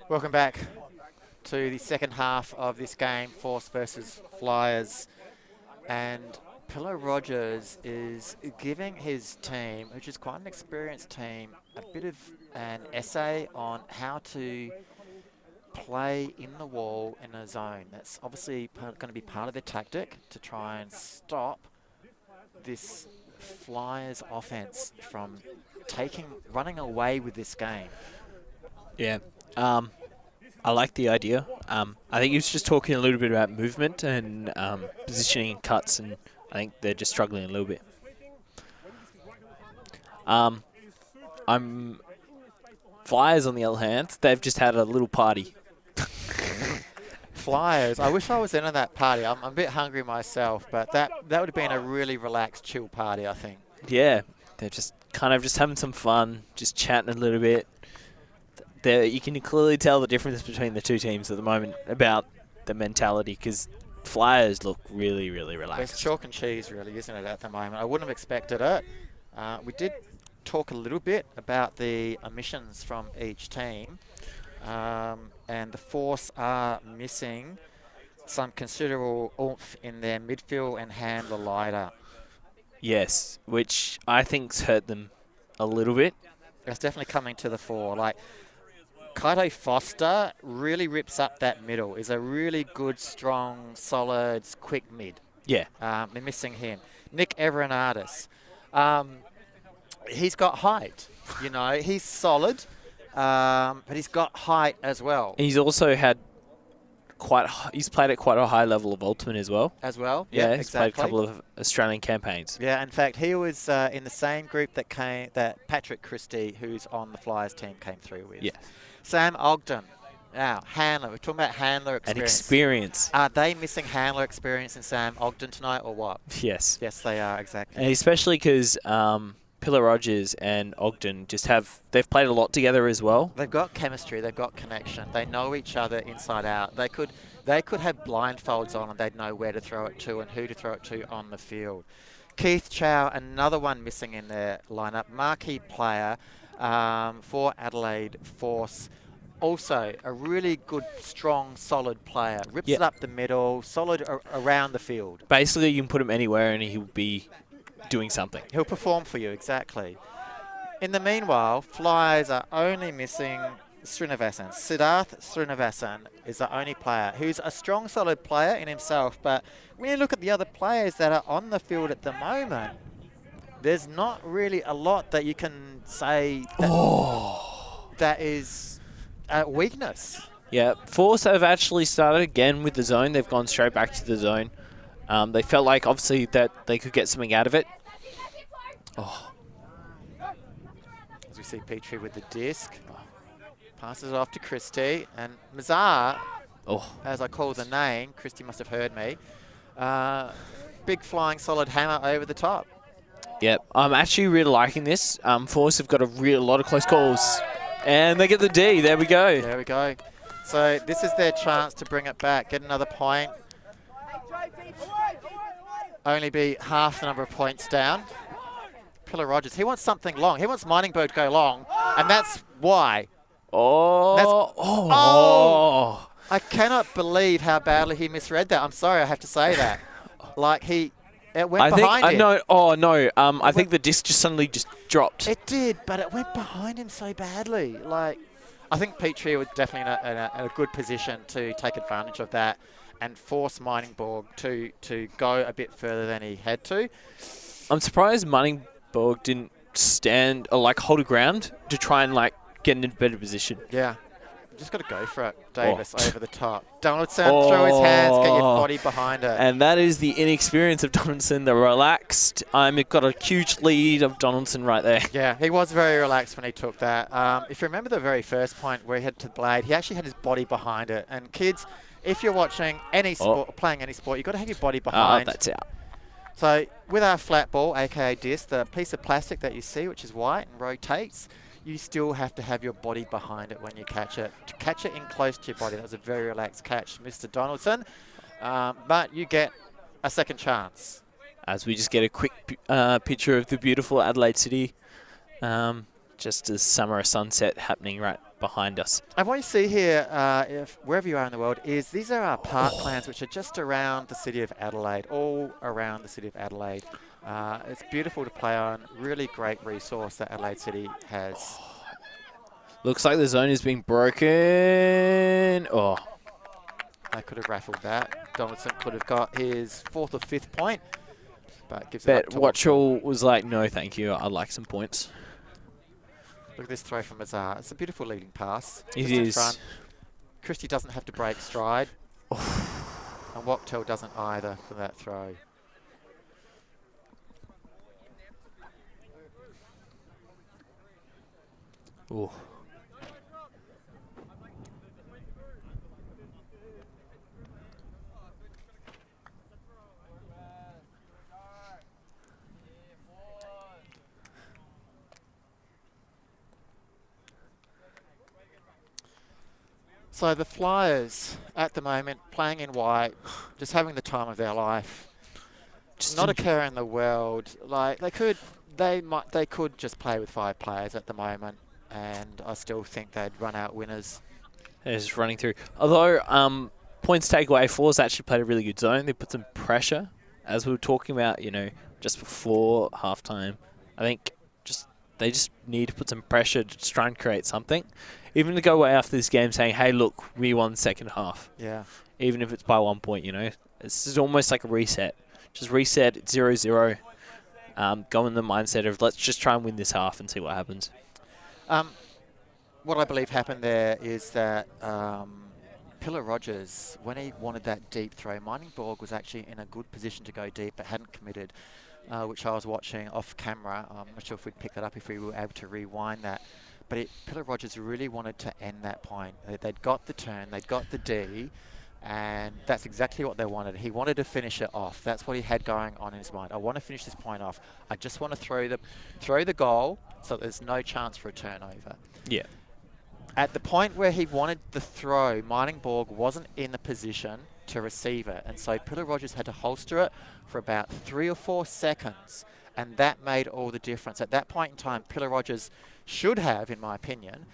Welcome back to the second half of this game, Force versus Flyers. And Pillow Rogers is giving his team, which is quite an experienced team, a bit of an essay on how to play in the wall in a zone. That's obviously going to be part of their tactic to try and stop this Flyers offense from running away with this game. Yeah. I like the idea. I think he was just talking a little bit about movement and positioning and cuts, and I think they're just struggling a little bit. Flyers, on the other hand, they've just had a little party. Flyers. I wish I was in on that party. I'm a bit hungry myself, but that would have been a really relaxed, chill party, I think. Yeah, they're just kind of just having some fun, just chatting a little bit. You can clearly tell the difference between the two teams at the moment about the mentality, because Flyers look really, really relaxed. It's chalk and cheese, really, isn't it, at the moment? I wouldn't have expected it. We did talk a little bit about the omissions from each team, and the Force are missing some considerable oomph in their midfield and handler lighter. Yes, which I think's hurt them a little bit. It's definitely coming to the fore. Like, Kaito Foster really rips up that middle. Is a really good, strong, solid, quick mid. Yeah. They're missing him. Nick Everenardis. He's got height. You know, he's solid, but he's got height as well. He's also had he's played at quite a high level of Ultimate as well. Yeah, he's played a couple of Australian campaigns. Yeah, in fact, he was in the same group that Patrick Christie, who's on the Flyers team, came through with. Yeah. Sam Ogden. Now, handler. We're talking about handler experience. And experience. Are they missing handler experience in Sam Ogden tonight, or what? Yes. Yes, they are, exactly. And especially because Pillar Rogers and Ogden they've played a lot together as well. They've got chemistry, they've got connection. They know each other inside out. They could have blindfolds on and they'd know where to throw it to and who to throw it to on the field. Keith Chow, another one missing in their lineup, marquee player for Adelaide Force. Also, a really good, strong, solid player. Rips it up the middle, solid around the field. Basically, you can put him anywhere and he'll be doing something. He'll perform for you, exactly. In the meanwhile, Flyers are only missing Srinivasan. Siddharth Srinivasan is the only player who's a strong, solid player in himself, but when you look at the other players that are on the field at the moment, there's not really a lot that you can say that is a weakness. Yeah, Force have actually started again with the zone. They've gone straight back to the zone. They felt like, obviously, that they could get something out of it. As we see Petrie with the disc. Passes it off to Christie. And Mazar, as I call the name, Christie must have heard me, big flying solid hammer over the top. Yep, I'm actually really liking this. Force have got a lot of close calls. And they get the D. There we go. There we go. So this is their chance to bring it back, get another point. Only be half the number of points down. Pillar Rogers, he wants something long. He wants Mining Bird to go long, and that's why. I cannot believe how badly he misread that. I'm sorry, I have to say that. Like, it went behind him. I think the disc just suddenly dropped. It did, but it went behind him so badly. Like, I think Petrie was definitely in a good position to take advantage of that and force Miningborg to go a bit further than he had to. I'm surprised Miningborg didn't stand or hold a ground to try and get in a better position. Yeah. Just got to go for it, Davis, over the top. Donaldson, throw his hands, get your body behind it. And that is the inexperience of Donaldson, the relaxed. It got a huge lead of Donaldson right there. Yeah, he was very relaxed when he took that. If you remember the very first point where he had to blade, he actually had his body behind it. And kids, if you're watching any sport, playing any sport, you've got to have your body behind. That's out. So with our flat ball, aka disc, the piece of plastic that you see, which is white and rotates, you still have to have your body behind it when you catch it. To catch it in close to your body, that was a very relaxed catch, Mr. Donaldson. But you get a second chance. As we just get a quick picture of the beautiful Adelaide City. just a summer sunset happening right behind us. And what you see here, if wherever you are in the world, is these are our parklands which are just around the city of Adelaide, all around the city of Adelaide. It's beautiful to play on, really great resource that Adelaide City has. Looks like the zone is being broken. Oh, They could have raffled that. Donaldson could have got his 4th or 5th point, but gives it up bet to Watchall was like, no, thank you. I'd like some points. Look at this throw from Azar. It's a beautiful leading pass. It Just in is. front. Christie doesn't have to break stride. And Wachtel doesn't either for that throw. Ooh. So the Flyers at the moment playing in white, just having the time of their life. Just not a care in the world. Like they could just play with 5 players at the moment, and I still think they'd run out winners. They're just running through. Although points takeaway, Force actually played a really good zone. They put some pressure, as we were talking about, just before halftime. I think they just need to put some pressure to try and create something. Even to go away after this game saying, hey, look, we won the second half. Yeah. Even if it's by 1 point, It's almost like a reset. Just reset, it's 0-0. Go in the mindset of let's just try and win this half and see what happens. What I believe happened there is that Pillar Rogers, when he wanted that deep throw, Mining Borg was actually in a good position to go deep but hadn't committed, which I was watching off camera. I'm not sure if we'd pick that up if we were able to rewind that. But Pillar Rogers really wanted to end that point. They'd got the turn, they'd got the D, and that's exactly what they wanted. He wanted to finish it off. That's what he had going on in his mind. I want to finish this point off. I just want to throw the goal so there's no chance for a turnover. Yeah. At the point where he wanted the throw, Mining Borg wasn't in the position to receive it, and so Pillar Rogers had to holster it for about 3 or 4 seconds, and that made all the difference. At that point in time, Pillar Rogers should have, in my opinion,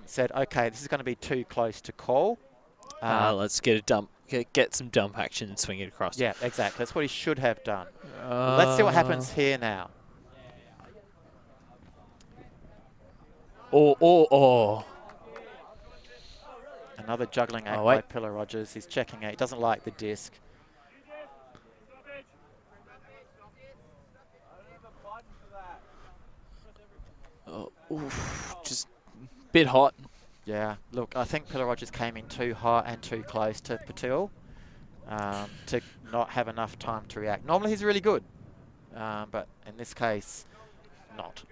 said, okay, this is going to be too close to call. Let's get a dump, get some dump action and swing it across. Yeah, exactly. That's what he should have done. Let's see what happens here now. Another juggling act by Pillar Rogers. He's checking it. He doesn't like the disc. Just a bit hot. Yeah, look, I think Pillar Rogers came in too hot and too close to Patil to not have enough time to react. Normally he's really good, but in this case, not.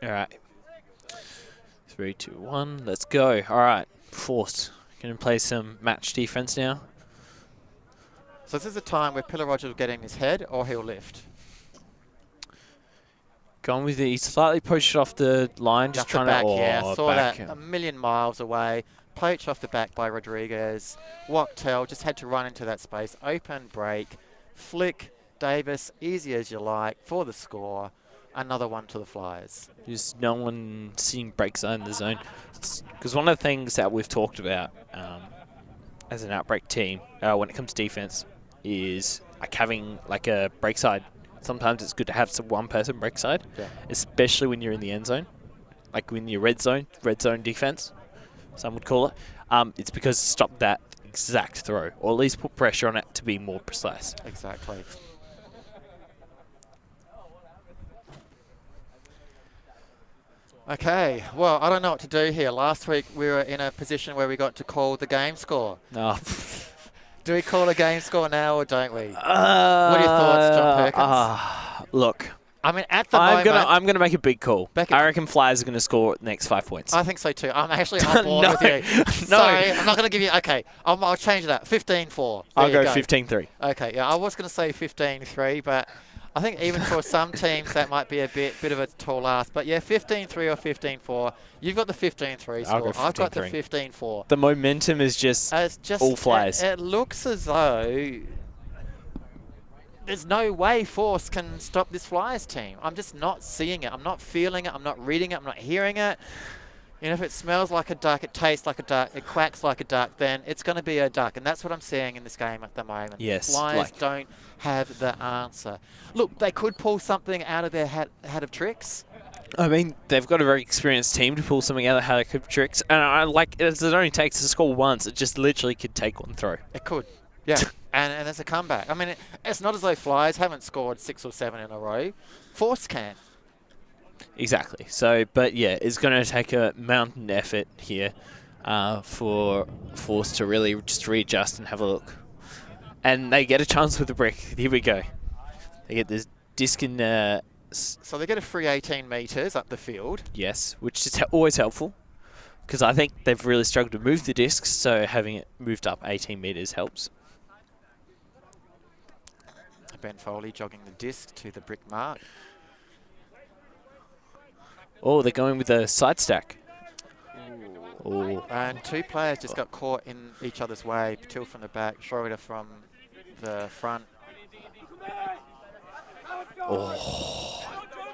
All right. 3, 2, 1. Let's go. All right. Force. Going to play some match defense now. So this is a time where Pillar Rogers will get in his head or he'll lift. Gone with it. He slightly poached off the line, just trying back, to. Yeah, saw back. that a million miles away. Poach off the back by Rodriguez. Wachtel just had to run into that space. Open break. Flick. Davis. Easy as you like for the score. Another one to the Flyers. Just no one seeing breaks in the zone. Because one of the things that we've talked about as an outbreak team when it comes to defense is like having like a break side. Sometimes it's good to have some one person break side, especially when you're in the end zone, like when you're red zone defense, some would call it. It's because stop that exact throw, or at least put pressure on it to be more precise. Exactly. Okay, well, I don't know what to do here. Last week we were in a position where we got to call the game score. Oh. Do we call a game score now or don't we? What are your thoughts, John Perkins? Look, I mean, at the moment, I'm gonna make a big call. I reckon Flyers are gonna score the next 5 points. I think so too. I'm actually on board with you. Sorry, I'm not gonna give you. Okay, I'll change that. 15-4. I'll go 15-3. Okay, yeah, I was gonna say 15-3, but I think even for some teams that might be a bit of a tall ask. But yeah, 15-3 or 15-4. You've got the 15-3 score. I've got the 15-4. The momentum is just all Flyers. It looks as though there's no way Force can stop this Flyers team. I'm just not seeing it. I'm not feeling it. I'm not reading it. I'm not hearing it. You know, if it smells like a duck, it tastes like a duck, it quacks like a duck, then it's going to be a duck. And that's what I'm seeing in this game at the moment. Yes. Flyers don't have the answer. Look, they could pull something out of their hat of tricks. I mean, they've got a very experienced team to pull something out of hat of tricks. And I like, it only takes to score once. It just literally could take one throw. It could, yeah. and it's a comeback. I mean, it's not as though Flyers haven't scored 6 or 7 in a row. Force can. Exactly. So, but yeah, it's going to take a mountain effort here for Force to really just readjust and have a look. And they get a chance with the brick. Here we go. They get this disc in... So they get a free 18 metres up the field. Yes, which is always helpful. Because I think they've really struggled to move the discs, so having it moved up 18 metres helps. Ben Foley jogging the disc to the brick mark. Oh, they're going with a side stack. Ooh. And 2 players just got caught in each other's way. Patil from the back, Schroeder from the front. Oh.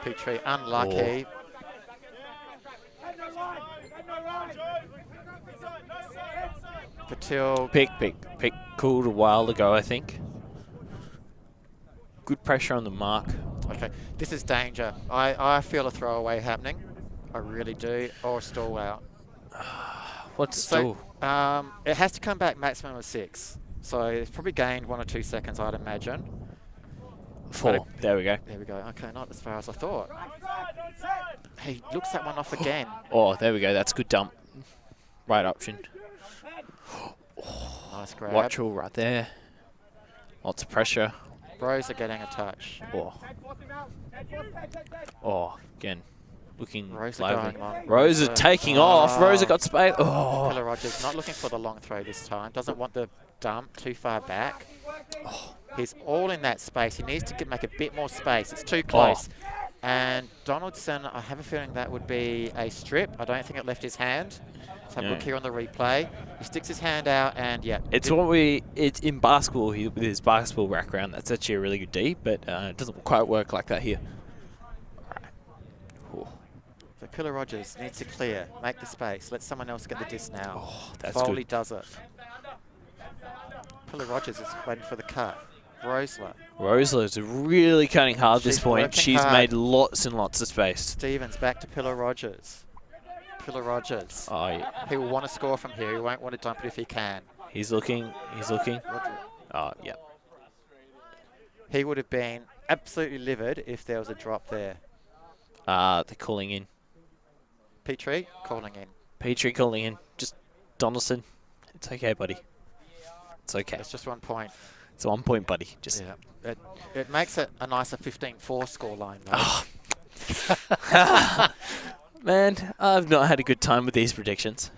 Petrie unlucky. Patil. Pick called a while ago, I think. Good pressure on the mark. Okay, this is danger. I feel a throwaway happening. I really do. Or a stall out. What's stall? It has to come back maximum of 6. So it's probably gained 1 or 2 seconds, I'd imagine. 4. There we go. There we go. Okay, not as far as I thought. He looks that one off again. Oh, there we go. That's a good dump. Right option. Nice grab. Watch all right there. Lots of pressure. Bros are getting a touch. Oh, again. Looking Rose lively. long. Rose is taking off. Rosa got space. Oh. Miller Rogers not looking for the long throw this time. Doesn't want the dump too far back. He's all in that space. He needs to make a bit more space. It's too close. And Donaldson, I have a feeling that would be a strip. I don't think it left his hand. Let's have a look here on the replay. He sticks his hand out and yeah. It's in basketball, with his basketball background, that's actually a really good D, but it doesn't quite work like that here. So Pillar Rogers needs to clear, make the space, let someone else get the disc now. Oh, that's Foley good. does it. Pillar Rogers is waiting for the cut. Rosler is really cutting hard at this point. She's made lots and lots of space. Stevens back to Pillar Rogers. Pillar Rogers. Oh, yeah. He will want to score from here. He won't want to dump it if he can. He's looking. He's looking. Oh, yeah. He would have been absolutely livid if there was a drop there. They're calling in. Petrie calling in. Petrie calling in. Just Donaldson. It's okay, buddy. It's okay. It's just 1 point. It's a 1 point, buddy. Just it makes it a nicer 15-4 scoreline, though. Oh. Man, I've not had a good time with these predictions.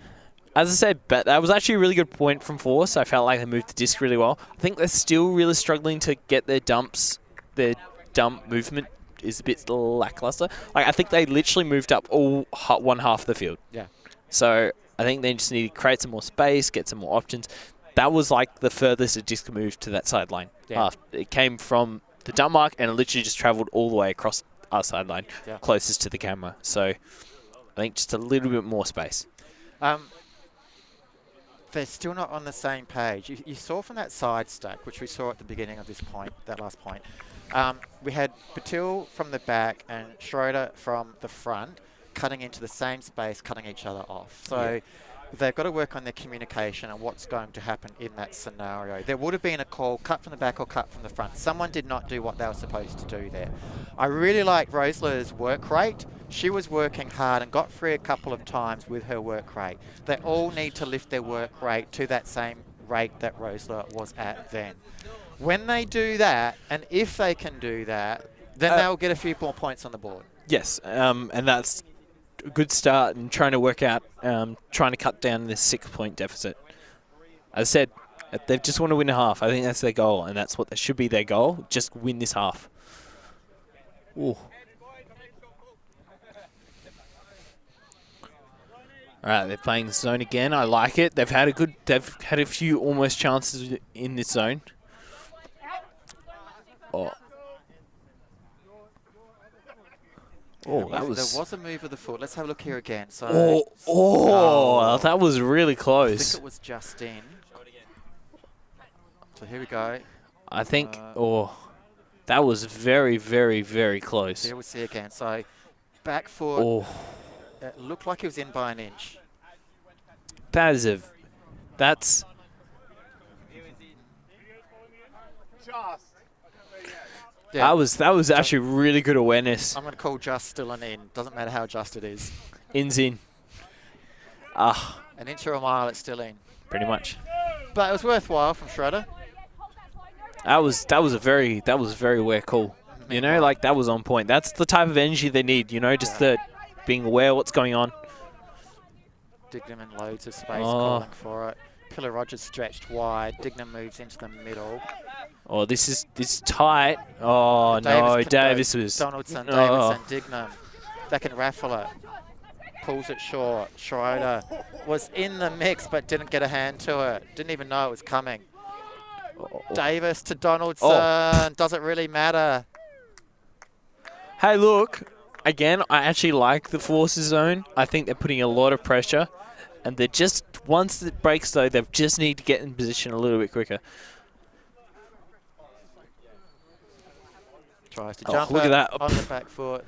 As I said, but that was actually a really good point from Force. I felt like they moved the disc really well. I think they're still really struggling to get their dumps. Their dump movement is a bit lackluster. Like, I think they literally moved up all one half of the field. Yeah. So I think they just need to create some more space, get some more options. That was like the furthest a disc moved to that sideline. Yeah. It came from the dump mark and it literally just travelled all the way across our sideline, closest to the camera. So I think just a little bit more space. They're still not on the same page. You saw from that side stack, which we saw at the beginning of this point, that last point, we had Patil from the back and Schroeder from the front cutting into the same space, cutting each other off. So they've got to work on their communication and what's going to happen in that scenario. There would have been a call, cut from the back or cut from the front. Someone did not do what they were supposed to do there. I really like Rosler's work rate. She was working hard and got free a couple of times with her work rate. They all need to lift their work rate to that same rate that Rosler was at then. When they do that, and if they can do that, then they'll get a few more points on the board. Yes, and that's a good start in trying to work out, trying to cut down this 6-point deficit. As I said, they just want to win a half. I think that's their goal, and that's what should be their goal. Just win this half. Ooh. All right, they're playing the zone again. I like it. They've had a few almost chances in this zone. Oh. Oh, that was... There was a move of the foot. Let's have a look here again. So, that was really I close. think it was just in. So here we go. I think, that was very, very, very close. Here we see again. So back foot. Oh, It looked like it was in by an inch. that's Yeah. that was actually really good awareness. I'm going to call just still an in. Doesn't matter how just it is. In's in. An inch or a mile, it's still in. Pretty much. But it was worthwhile from Schroeder. That was very aware call. You know, like that was on point. That's the type of energy they need. You know, just the being aware of what's going on. Dignam in loads of space, calling for it. Pillar Rogers stretched wide. Dignam moves into the middle. Oh, this is tight. Oh no, Davis was. Donaldson, Davidson, Dignam. They can raffle it. Pulls it short. Schroeder was in the mix but didn't get a hand to it. Didn't even know it was coming. Davis to Donaldson. Does it really matter? Hey, look. Again, I actually like the Forces zone. I think they're putting a lot of pressure. And they're just, once it breaks though, they just need to get in position a little bit quicker. Tries to jump look at that. on the back foot.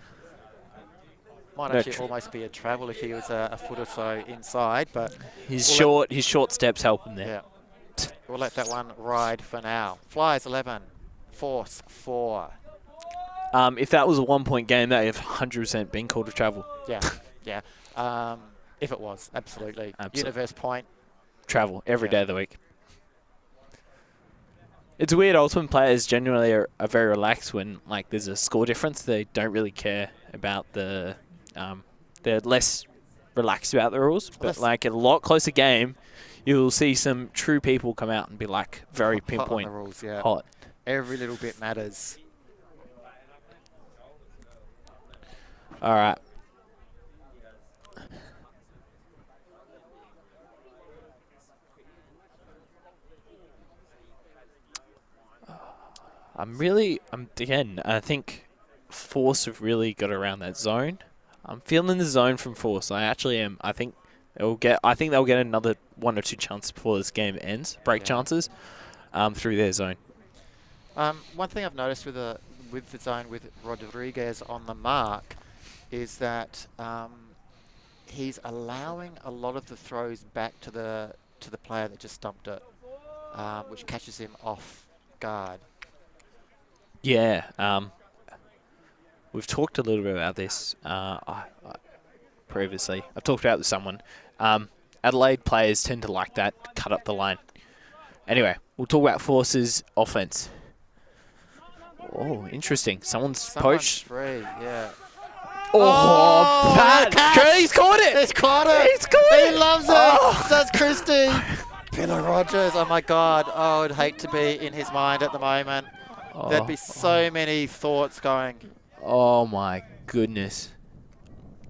Might actually almost be a travel if he was a foot or so inside, but His short steps help him there. yeah. We'll let that one ride for now. Flyers 11, Force 4. If that was a 1 point game, that would have 100% been called a travel. Yeah, yeah. If it was, absolutely. Universe point. Travel every day of the week. It's weird. Ultimate players generally are very relaxed when like there's a score difference. They don't really care about the. They're less relaxed about the rules. But like a lot closer game, you'll see some true people come out and be like very pinpoint. Hot on the rules, yeah. Hot. Every little bit matters. All right. Again, I think Force have really got around that zone. I'm feeling the zone from Force. I actually am. I think they'll get another 1 or 2 chances before this game ends. Break chances through their zone. One thing I've noticed with the zone with Rodriguez on the mark is that he's allowing a lot of the throws back to the player that just stumped it, which catches him off guard. Yeah, we've talked a little bit about this previously. I've talked about it with someone. Adelaide players tend to like that, cut up the line. Anyway, we'll talk about Force's offense. Oh, interesting. Someone's poached. Free, yeah. Oh, Pat! He's caught it! He's caught it! He's caught it! He loves it! Does Christie! Pillar Rogers, oh my God. Oh, I'd hate to be in his mind at the moment. There'd be so many thoughts going. Oh my goodness.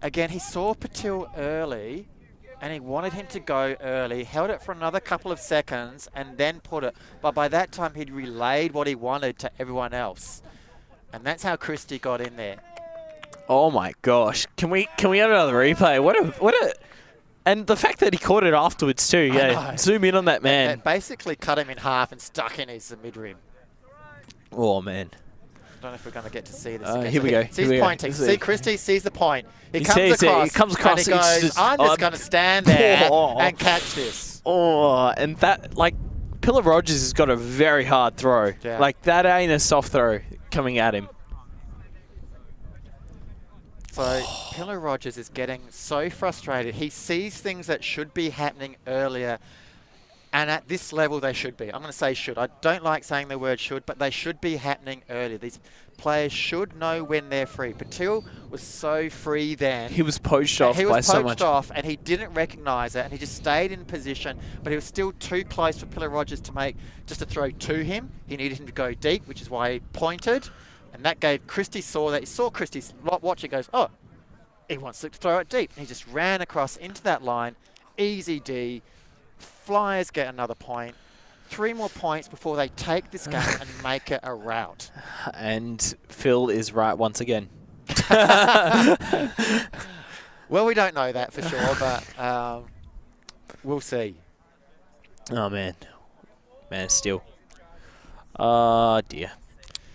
Again, he saw Patil early and he wanted him to go early, held it for another couple of seconds and then put it. But by that time, he'd relayed what he wanted to everyone else. And that's how Christie got in there. Oh my gosh. Can we have another replay? What a and the fact that he caught it afterwards too. Yeah. Zoom in on that man. It basically cut him in half and stuck in his mid-rim. Oh man. I don't know if we're going to get to see this again. Here we go. He's pointing. See, Christie sees the point. He comes across and he goes, I'm just going to stand there and catch this. Oh, and that, like, Pillar Rogers has got a very hard throw. Yeah. Like, that ain't a soft throw coming at him. So Pillar Rogers is getting so frustrated. He sees things that should be happening earlier. And at this level, they should be. I'm going to say should. I don't like saying the word should, but they should be happening earlier. These players should know when they're free. Patil was so free then. He was poached off by so much. He was poached off, and he didn't recognise it, and he just stayed in position. But he was still too close for Pillar Rogers to make just a throw to him. He needed him to go deep, which is why he pointed. And that gave Christie saw that. He saw Christie watch it, goes, oh, he wants to throw it deep. And he just ran across into that line. Easy D. Flyers get another point. 3 more points before they take this game and make it a rout. And Phil is right once again. Well, we don't know that for sure, but we'll see. Oh, man. Man of Steel. Oh, dear.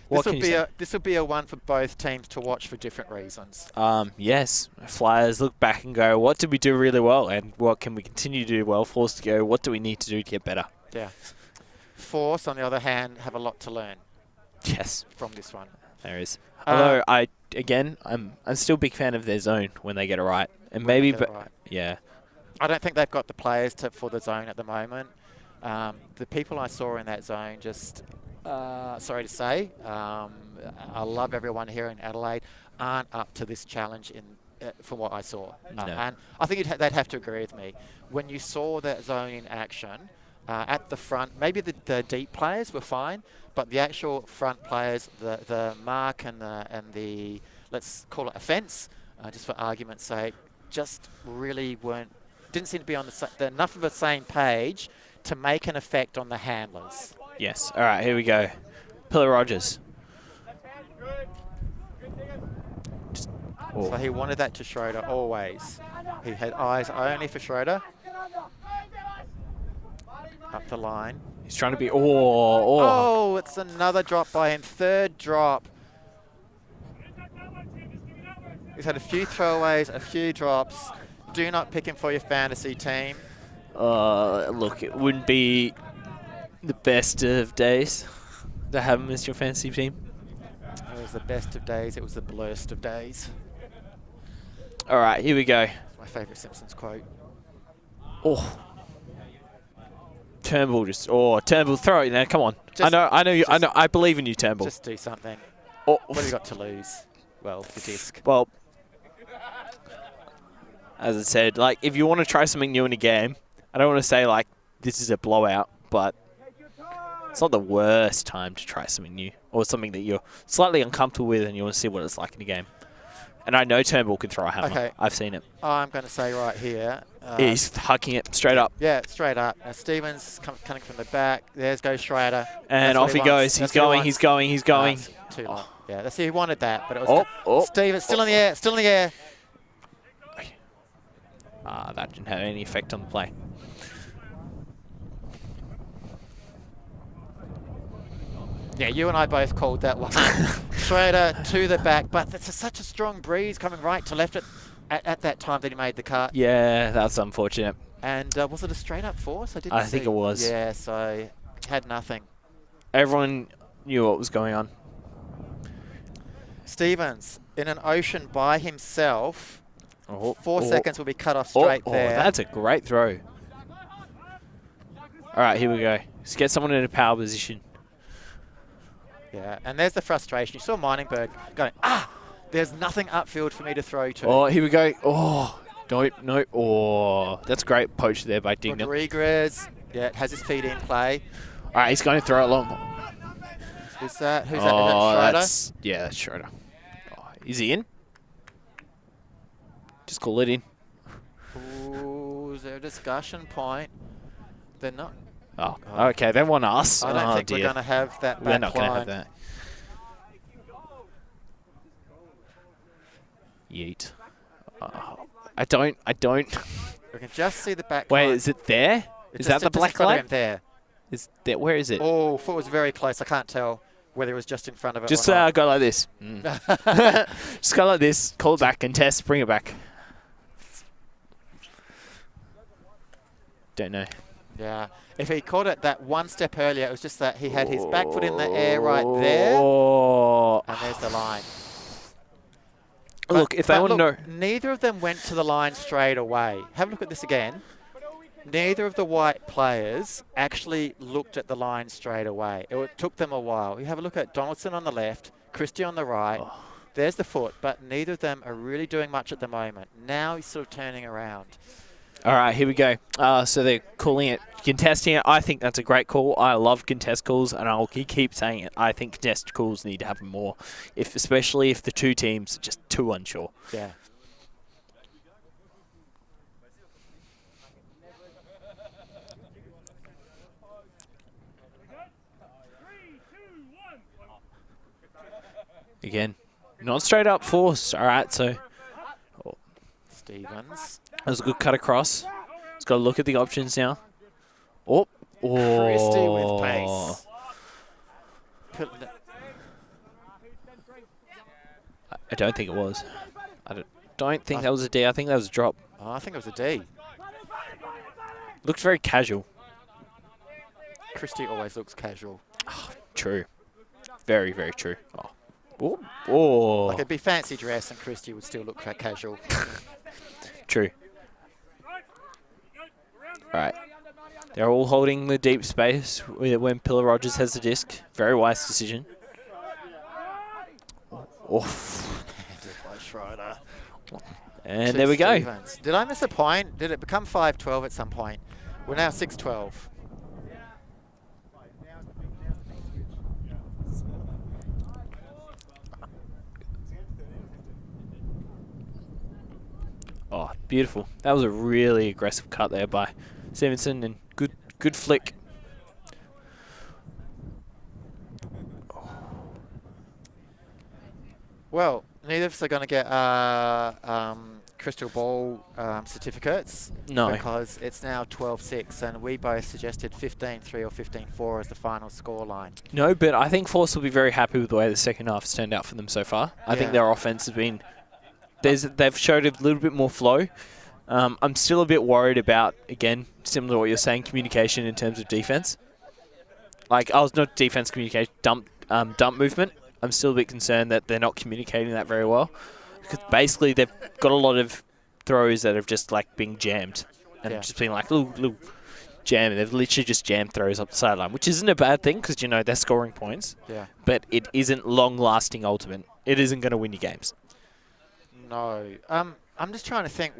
This will be a one for both teams to watch for different reasons. Yes, Flyers look back and go, what did we do really well, and what can we continue to do well? Force to go, what do we need to do to get better? Yeah. Force, on the other hand, have a lot to learn. Yes, from this one. There is. Although I'm still a big fan of their zone when they get it right, and maybe, but yeah. I don't think they've got the players for the zone at the moment. The people I saw in that zone just. Sorry to say, I love everyone here in Adelaide, aren't up to this challenge from what I saw. No. And I think they'd have to agree with me. When you saw that zone in action, at the front, maybe the deep players were fine, but the actual front players, the mark and the let's call it offence, just for argument's sake, just really didn't seem to be on enough of the same page to make an effect on the handlers. Yes. All right, here we go. Pillar Rogers. So he wanted that to Schroeder always. He had eyes only for Schroeder. Up the line. He's trying to be... Oh, it's another drop by him. 3rd drop. He's had a few throwaways, a few drops. Do not pick him for your fantasy team. Look, it wouldn't be the best of days to have him as your fantasy team. It was the best of days. It was the blurst of days. All right, here we go. It's my favourite Simpsons quote. Oh. Turnbull Turnbull, throw it now. Come on. I know you. I believe in you, Turnbull. Just do something. Oh. What have you got to lose? Well, the disc. Well, as I said, like, if you want to try something new in a game, I don't want to say, like, this is a blowout, but it's not the worst time to try something new or something that you're slightly uncomfortable with and you want to see what it's like in a game. And I know Turnbull can throw a hammer. Okay. I've seen it. I'm going to say right here. He's hucking it straight up. Yeah, straight up. Now Stevens coming from the back. There's goes Schrader. And off he goes. He's going. Too long. Yeah, that's he wanted that, but it was Stevens still in the air. Still in the air. That didn't have any effect on the play. Yeah, you and I both called that one. Schrader to the back, but it's such a strong breeze coming right to left at that time that he made the cut. Yeah, that's unfortunate. And was it a straight up force? I think it was. Yeah, so had nothing. Everyone knew what was going on. Stevens in an ocean by himself. 4 seconds will be cut off straight there. That's a great throw. All right, here we go. Let's get someone in a power position. Yeah, and there's the frustration. You saw Miningberg going, there's nothing upfield for me to throw to. Oh, here we go. Oh, no. Oh, that's a great poach there by Dignam. Rodriguez, has his feet in play. All right, he's going to throw it long. Who's that? Is that Schroeder? That's Schroeder. Oh, is he in? Just call it in. Ooh, is there a discussion point? They're not. Oh, okay. They want us. I don't think we're going to have that back We're not going to have line. that. Yeet. I don't. We can just see the back Wait, line. is it there? Is that the black line? There. Is that, where is it? Oh, foot was very close. I can't tell whether it was just in front of it Just or not. go like this. Just go like this. Call it back and test. Bring it back. Don't know. Yeah. If he caught it that one step earlier, it was just that he had his back foot in the air right there. And there's the line. Look, if they want to know. Neither of them went to the line straight away. Have a look at this again. Neither of the white players actually looked at the line straight away. It took them a while. You have a look at Donaldson on the left, Christie on the right. There's the foot, but neither of them are really doing much at the moment. Now he's sort of turning around. All right, here we go. So they're calling it contesting it. I think that's a great call. I love contest calls, and I'll keep saying it. I think contest calls need to happen more, especially if the two teams are just too unsure. Yeah. Again, not straight up force. All right, so Stevens. that was a good cut across. He's got to look at the options now. Oh, Christie with pace. I don't think it was. I don't think that was a D. I think that was a drop. Oh, I think it was a D. Looks very casual. Christie always looks casual. Oh, true. Very, very true. Oh. Oh. Oh. Like it'd be fancy dress and Christie would still look casual. True. All right. They're all holding the deep space when Pillar Rogers has the disc. Very wise decision. Oh. And there we go. Stevens. Did I miss a point? Did it become 5-12 at some point? We're now 6-12. Oh, beautiful. That was a really aggressive cut there by Stevenson, and good flick. Well, neither of us are going to get crystal ball certificates. No. Because it's now 12-6, and we both suggested 15-3 or 15-4 as the final scoreline. No, but I think Force will be very happy with the way the second half has turned out for them so far. I think their offense has been... They've showed a little bit more flow. I'm still a bit worried about, again, similar to what you're saying, communication in terms of defense. Like, I was not defense communication, dump movement. I'm still a bit concerned that they're not communicating that very well. Because basically they've got a lot of throws that have just like being jammed. And just been like little jam. They've literally just jammed throws up the sideline, which isn't a bad thing because, you know, they're scoring points. Yeah. But it isn't long-lasting ultimate. It isn't going to win you games. No. I'm just trying to think,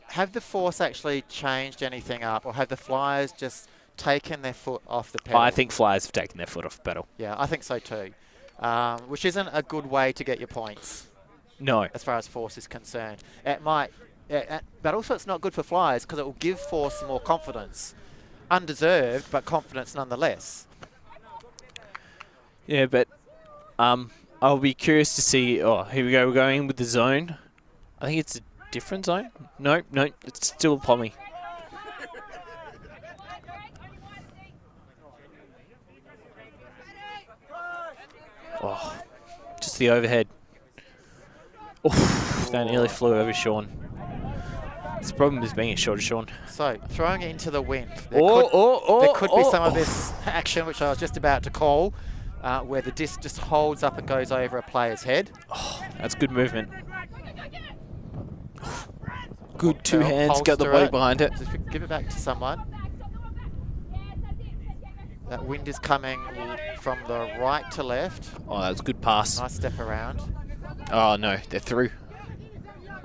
have the Force actually changed anything up, or have the Flyers just taken their foot off the pedal? I think Flyers have taken their foot off the pedal. Yeah, I think so too. Which isn't a good way to get your points. No. As far as Force is concerned. It might, but also it's not good for Flyers because it will give Force more confidence. Undeserved, but confidence nonetheless. Yeah, but I'll be curious to see... Oh, here we go. We're going with the zone. I think it's a different zone. No, it's still Pommy. Oh, just the overhead. Oof, that nearly flew over Sean. The problem is being a shorter Sean. So, throwing it into the wind. There could be some of this action, which I was just about to call, where the disc just holds up and goes over a player's head. Oh, that's good movement. Good two hands, got the body behind it. Just give it back to someone. That wind is coming from the right to left. Oh, that was a good pass. Nice step around. Oh, no, they're through.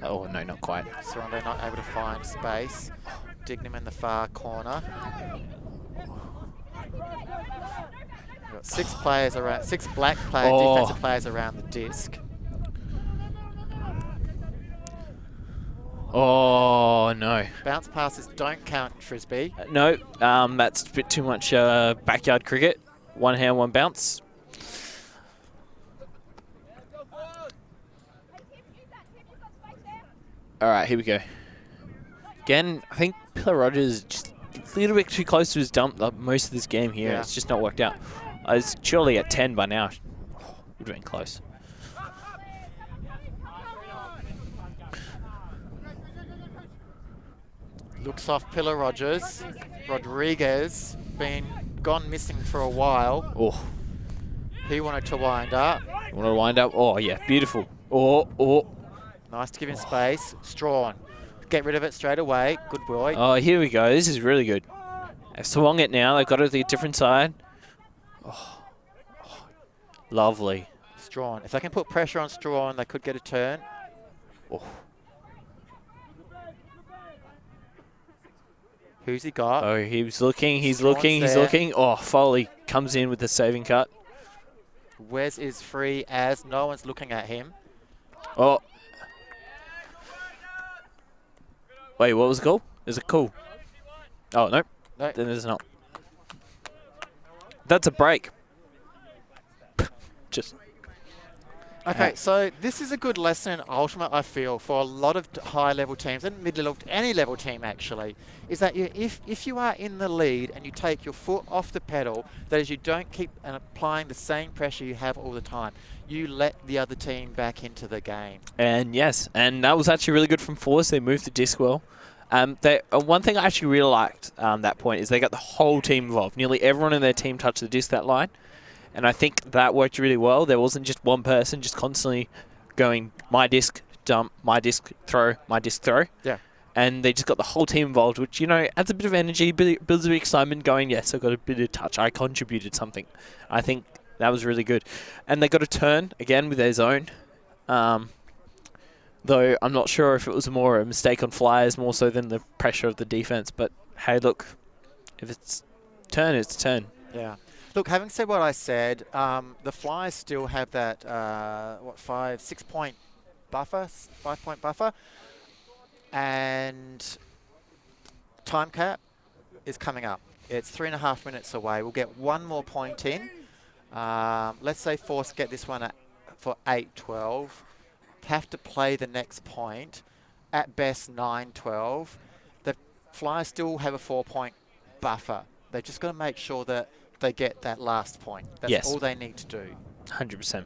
Oh, no, not quite. Sorondo not able to find space. Dignam in the far corner. We've got six players around, six black defensive players around the disc. Oh, no. Bounce passes don't count, Frisbee. No, that's a bit too much backyard cricket. One hand, one bounce. All right, here we go. Again, I think Pillar Rogers just a little bit too close to his dump most of this game here. Yeah. It's just not worked out. It's surely at 10 by now. Would have been close. Looks off Pillar Rogers. Rodriguez gone missing for a while. Oh. He wanted to wind up. You want to wind up? Oh, yeah, beautiful. Oh. Nice to give him space. Strawn. Get rid of it straight away. Good boy. Oh, here we go. This is really good. They've swung it now. They've got it to the different side. Oh. Lovely. Strawn. If they can put pressure on Strawn, they could get a turn. Oh. Who's he got? Oh, he's looking. Oh, Foley comes in with the saving cut. Wes is free as no one's looking at him. Oh. Wait, what was the call? Is it cool? Oh, no. Then there's not. That's a break. Just Okay, so this is a good lesson in Ultimate, I feel, for a lot of high-level teams and mid-level, any level team actually, is that if you are in the lead and you take your foot off the pedal, that is, you don't keep applying the same pressure you have all the time. You let the other team back into the game. And yes, and that was actually really good from Force. They moved the disc well. One thing I actually really liked that point is they got the whole team involved. Nearly everyone in their team touched the disc that line. And I think that worked really well. There wasn't just one person just constantly going, my disc, dump, my disc, throw, my disc, throw. Yeah. And they just got the whole team involved, which, you know, adds a bit of energy, builds a bit of excitement going, yes, I got a bit of touch. I contributed something. I think that was really good. And they got a turn, again, with their zone. Though I'm not sure if it was more a mistake on flyers more so than the pressure of the defense. But, hey, look, if it's turn, it's turn. Yeah. Look, having said what I said, the Flyers still have that, 5-6-point buffer, 5-point buffer. And time cap is coming up. It's 3.5 minutes away. We'll get one more point in. Let's say Force get this one for 8-12. Have to play the next point. At best, 9-12. The Flyers still have a 4-point buffer. They've just got to make sure that they get that last point. That's all they need to do. 100%.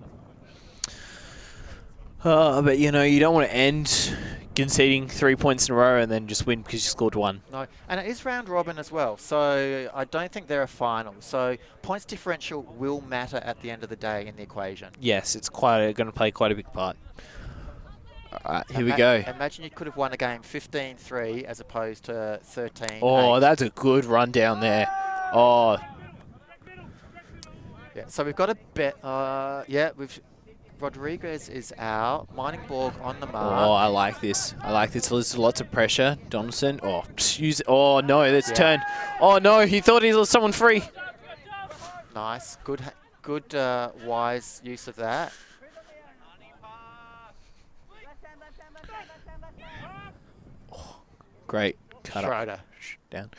But, you know, you don't want to end conceding 3 points in a row and then just win because you scored one. No, and it is round robin as well, so I don't think they're a final. So points differential will matter at the end of the day in the equation. Yes, it's going to play quite a big part. All right, here we go. Imagine you could have won a game 15-3 as opposed to 13-8. Oh, that's a good run down there. Oh. Yeah, so we've got a bet. Rodriguez is out. Mining Borg on the mark. Oh, I like this. I like this. There's lots of pressure. Donaldson. Oh, oh no, it's turn. Oh no, he thought he let someone free. Nice. Good, wise use of that. Oh, great. Cut Schroeder. Up. Down.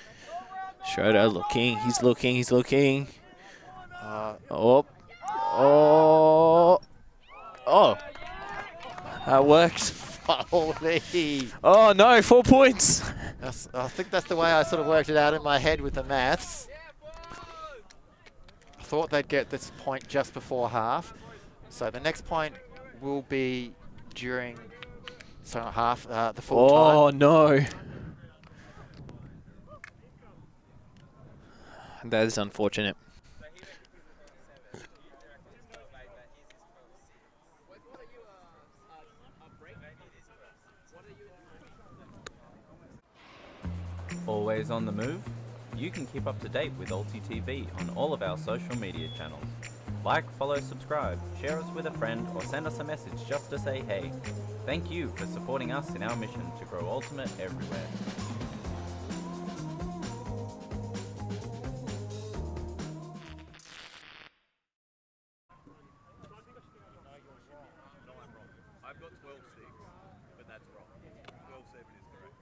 Schroeder looking. He's looking. He's looking. Oh. That worked. Holy. Oh no, 4 points. I think that's the way I sort of worked it out in my head with the maths. I thought they'd get this point just before half. So the next point will be during half, the full time. Oh no. That is unfortunate. Always on the move? You can keep up to date with ULTI.TV on all of our social media channels. Like, follow, subscribe, share us with a friend, or send us a message just to say hey. Thank you for supporting us in our mission to grow Ultimate everywhere. I've got 12-6, but that's wrong. 12-7 is correct.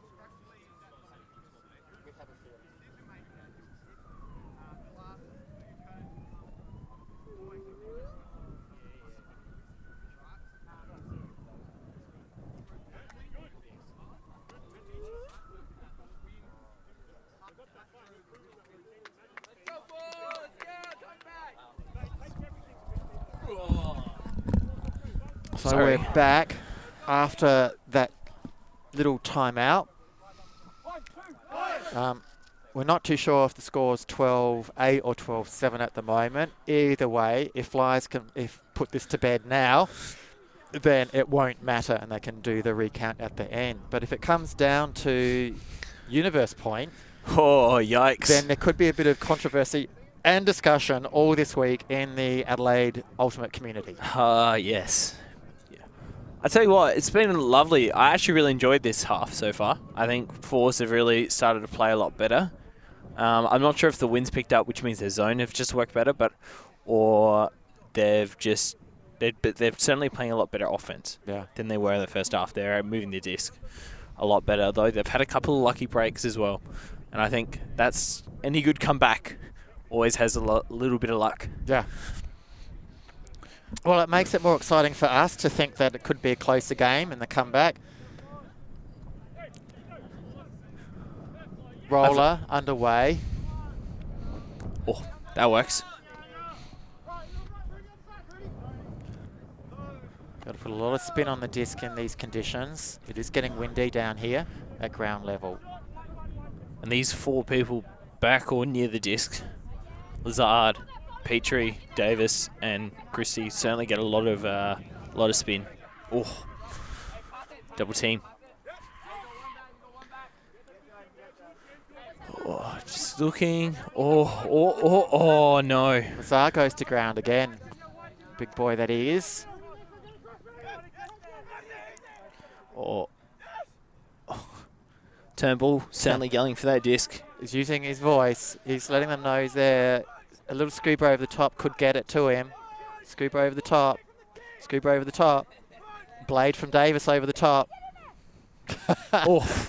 So we're back after that little timeout. We're not too sure if the score's 12-8 or 12-7 at the moment. Either way, if Flyers can put this to bed now, then it won't matter and they can do the recount at the end. But if it comes down to universe point, oh yikes! Then there could be a bit of controversy and discussion all this week in the Adelaide Ultimate community. Yes. I tell you what, it's been lovely. I actually really enjoyed this half so far. I think Force have really started to play a lot better. I'm not sure if the wind's picked up, which means their zone have just worked better, or they're certainly playing a lot better offense than they were in the first half. They're moving the disc a lot better, though they've had a couple of lucky breaks as well. And I think that's any good comeback always has a little bit of luck. Yeah. Well, it makes it more exciting for us to think that it could be a closer game in the comeback. Roller underway. Oh, that works. Got to put a lot of spin on the disc in these conditions. It is getting windy down here at ground level. And these 4 people back or near the disc, Lazard, Petrie, Davis, and Christie certainly get a lot of spin. Oh, double team. Oh, just looking. Oh, no. Lazar goes to ground again. Big boy that he is. Oh. Turnbull certainly yelling for that disc. He's using his voice. He's letting them know he's there. A little scoop over the top could get it to him. Scoop over the top. Scoop over the top. Blade from Davis over the top. Oh,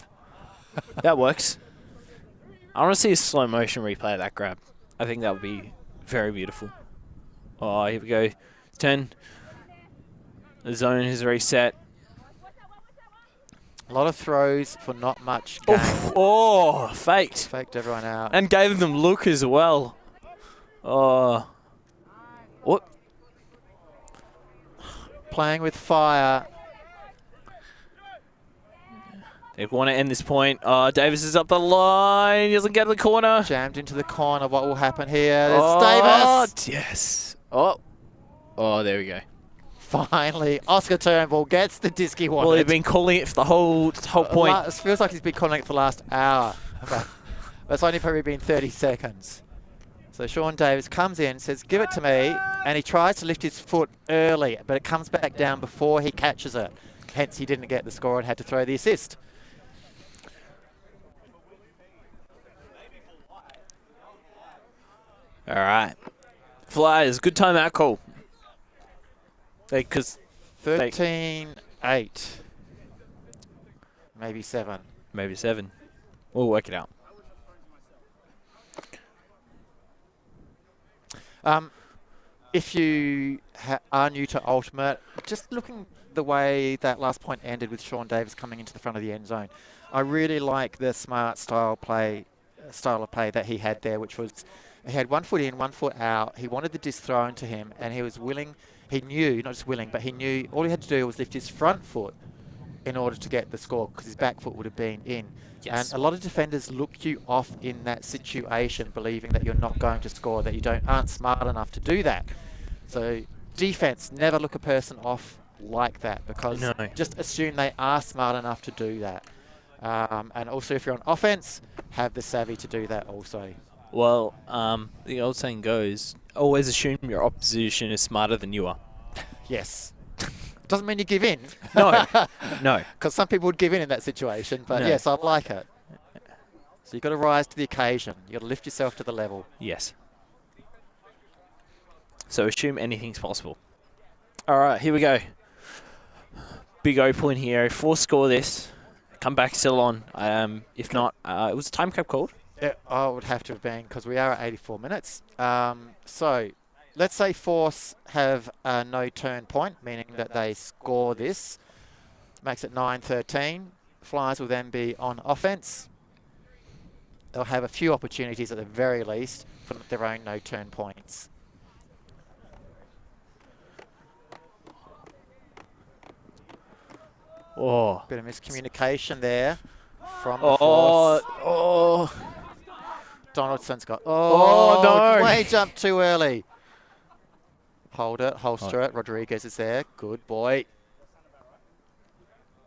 that works. I want to see a slow motion replay of that grab. I think that would be very beautiful. Oh, here we go. Turn. The zone is reset. A lot of throws for not much gain. Oh, faked. Faked everyone out. And gave them look as well. Oh. What? Playing with fire. They want to end this point. Oh, Davis is up the line. He doesn't get to the corner. Jammed into the corner. What will happen here? There's Davis. Yes. Oh, there we go. Finally, Oscar Turnbull gets the disc he wanted. Well, they've been calling it for the whole point. It feels like he's been calling it for the last hour. But it's only probably been 30 seconds. So Sean Davis comes in, says, give it to me, and he tries to lift his foot early, but it comes back down before he catches it. Hence, he didn't get the score and had to throw the assist. All right. Flyers, good timeout call. Because 13-8. Maybe 7. Maybe 7. We'll work it out. If you are new to Ultimate, just looking the way that last point ended with Sean Davis coming into the front of the end zone, I really like the smart style of play that he had there, which was he had 1 foot in, 1 foot out. He wanted the disc thrown to him, and he was willing. He knew, not just willing, but he knew all he had to do was lift his front foot in order to get the score, because his back foot would have been in. Yes. And a lot of defenders look you off in that situation, believing that you're not going to score, that you aren't smart enough to do that. So defense, never look a person off like that, because just assume they are smart enough to do that. And also, if you're on offense, have the savvy to do that also. Well, the old saying goes, always assume your opposition is smarter than you are. Yes. Doesn't mean you give in. No, no. Because some people would give in that situation, but No. yes, I like it. So you've got to rise to the occasion. You've got to lift yourself to the level. Yes. So assume anything's possible. All right, here we go. Big O point here. 4 score this. Come back still on. If not, it was a time cap called. Yeah, I would have to have been, because we are at 84 minutes. So let's say Force have a no turn point, meaning that they score this. Makes it 9-13. Flyers will then be on offense. They'll have a few opportunities at the very least for their own no turn points. Oh. Bit of miscommunication there from the Force. Donaldson's got... no. Way jumped too early. Hold it, holster it. Rodriguez is there. Good boy.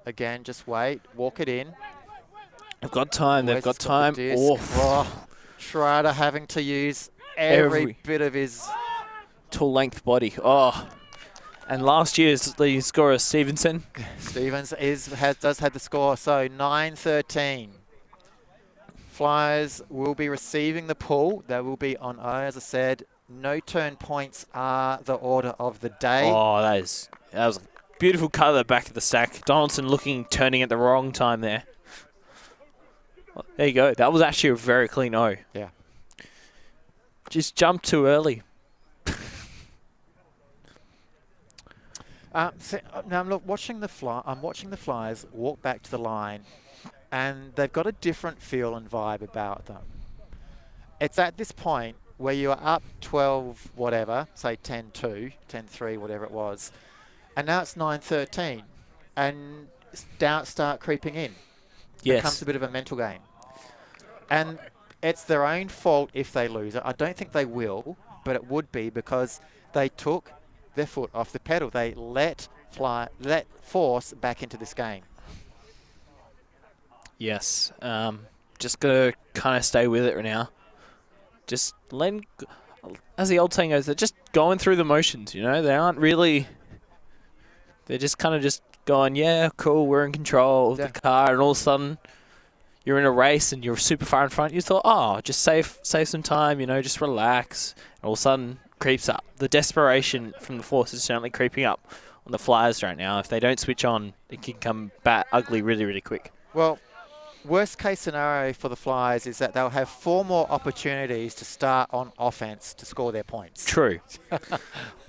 Again, just wait. Walk it in. They've got time. They've got time. Schrader having to use every bit of his... tall length body. Oh. And last year's leading scorer, Stevenson. Stevens does have the score, so 9-13. Flyers will be receiving the pull. They will be on O, as I said. No turn points are the order of the day. Oh, that was a beautiful cut at the back of the stack. Donaldson turning at the wrong time there. Well, there you go. That was actually a very clean O. Yeah. Just jumped too early. Now I'm watching the Flyers walk back to the line, and they've got a different feel and vibe about them. It's at this point where you are up 12, whatever, say 10-2, 10-3, whatever it was, and now it's 9-13, and doubts start creeping in. Yes. It becomes a bit of a mental game. And it's their own fault if they lose it. I don't think they will, but it would be because they took their foot off the pedal. They let force back into this game. Yes. Just got to kind of stay with it right now. Just letting, as the old saying goes, they're just going through the motions, you know? They aren't really, they're just kind of just going, yeah, cool, we're in control of the car, and all of a sudden you're in a race and you're super far in front. You thought, oh, just save some time, you know, just relax. And all of a sudden, creeps up. The desperation from the force is certainly creeping up on the Flyers right now. If they don't switch on, it can come back ugly really, really quick. Well, worst case scenario for the Flyers is that they'll have 4 more opportunities to start on offense to score their points. True.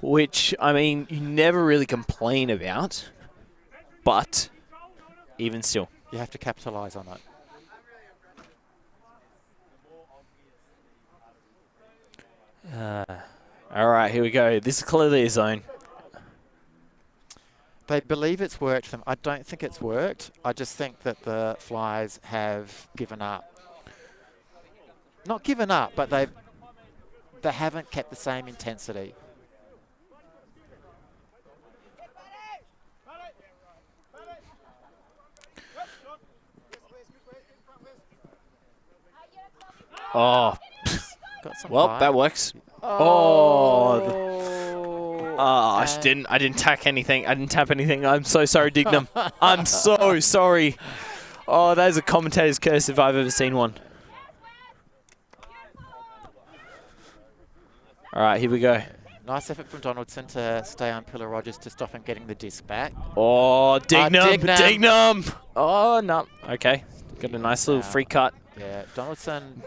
Which, I mean, you never really complain about, but even still. You have to capitalise on it. All right, here we go. This is clearly a zone. They believe it's worked for them. I don't think it's worked. I just think that the Flyers have given up. Not given up, but they haven't kept the same intensity. Oh, Got some well, height. that works. I didn't tack anything. I didn't tap anything. I'm so sorry, Dignam. I'm so sorry. Oh, that is a commentator's curse if I've ever seen one. All right, here we go. Nice effort from Donaldson to stay on Pillar Rogers to stop him getting the disc back. Oh, Dignam. Dignam. Dignam. Oh, no. Okay. Got a nice little free cut. Yeah, Donaldson,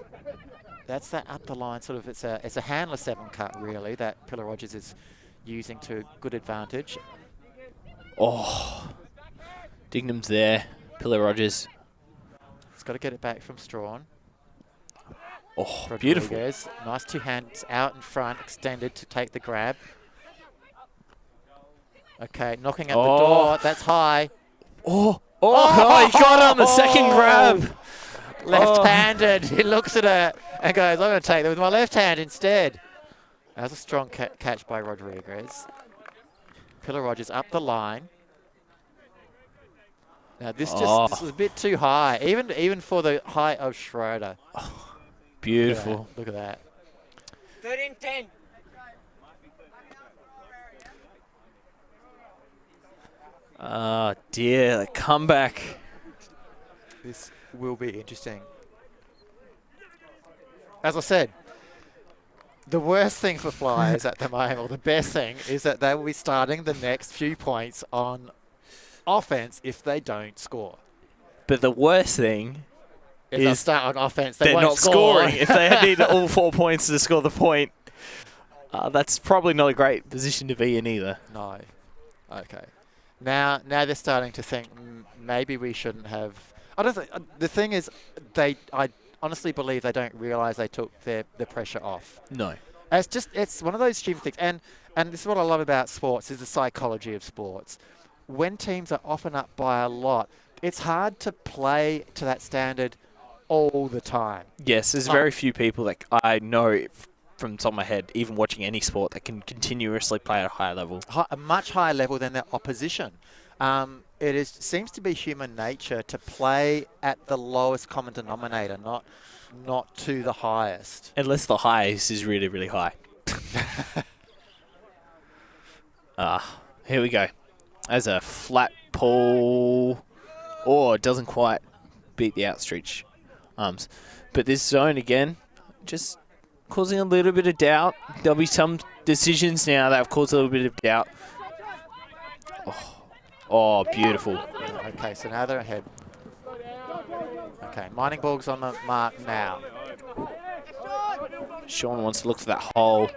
that's that up the line sort of, it's a handler 7 cut really that Pillar Rogers is using to good advantage. Oh, Dignam's there. Pillar Rogers. He's got to get it back from Strawn. Oh, Rodriguez. beautiful. Nice 2 hands out in front, extended to take the grab. Okay, knocking at the door. That's high. Oh, he got it on the second grab. Left-handed. He looks at it and goes, I'm going to take that with my left hand instead. That was a strong catch by Rodriguez. Pillar Rogers up the line. Now this was a bit too high, even for the height of Schroeder. Beautiful. Look at that. 13-10. Oh dear, the comeback. This will be interesting. As I said, the worst thing for Flyers at the moment, or the best thing, is that they will be starting the next few points on offense if they don't score. But the worst thing If they is start on offense, they they're won't not score. scoring. If they need all 4 points to score the point, that's probably not a great position to be in either. No. Okay. Now they're starting to think maybe we shouldn't have. I don't think the thing is I honestly believe they don't realise they took the pressure off. No. It's one of those stupid things, and this is what I love about sports is the psychology of sports. When teams are often up by a lot, it's hard to play to that standard all the time. Yes, there's very few people that I know from the top of my head, even watching any sport, that can continuously play at a high level. A much higher level than their opposition. It seems to be human nature to play at the lowest common denominator, not to the highest. Unless the highest is really, really high. Here we go. As a flat pull. Oh, it doesn't quite beat the outstretch arms. But this zone again, just causing a little bit of doubt. There'll be some decisions now that have caused a little bit of doubt. Oh, beautiful. Okay, so now they're ahead. Okay, Mining Ball's on the mark now. Sean wants to look for that hole.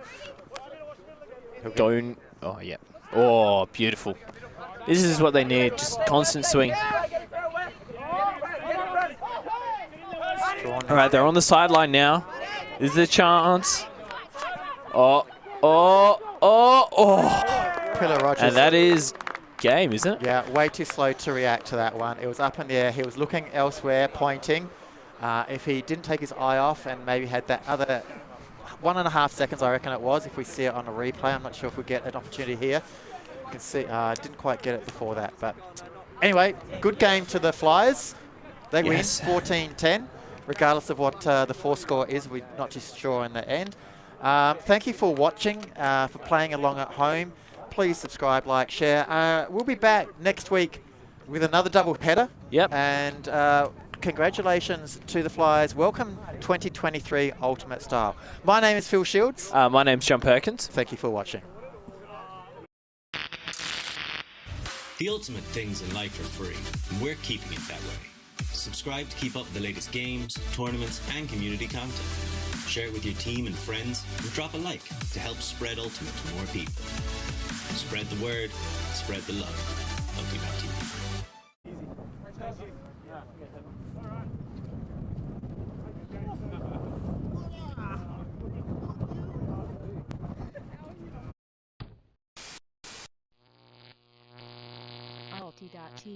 He'll get- Don't. Oh, yeah. Oh, beautiful. This is what they need, just constant swing. All right, they're on the sideline now. This is a chance. Oh. Pillar Rogers. And that is game, isn't it? Yeah, way too slow to react to that one. It was up in the air. He was looking elsewhere, pointing. If he didn't take his eye off and maybe had that other 1.5 seconds, I reckon it was, if we see it on a replay. I'm not sure if we get an opportunity here. You can see, didn't quite get it before that. But anyway, good game to the Flyers. They win 14-10, regardless of what the 4 score is. We're not too sure in the end. Thank you for watching, for playing along at home. Please subscribe, like, share. We'll be back next week with another double header. Yep. And congratulations to the Flyers. Welcome 2023 Ultimate Style. My name is Phil Shields. My name's John Perkins. Thank you for watching. The ultimate things in life are free, and we're keeping it that way. Subscribe to keep up with the latest games, tournaments, and community content. Share it with your team and friends, and drop a like to help spread Ultimate to more people. Spread the word, spread the love. ULTI.TV. ULTI.TV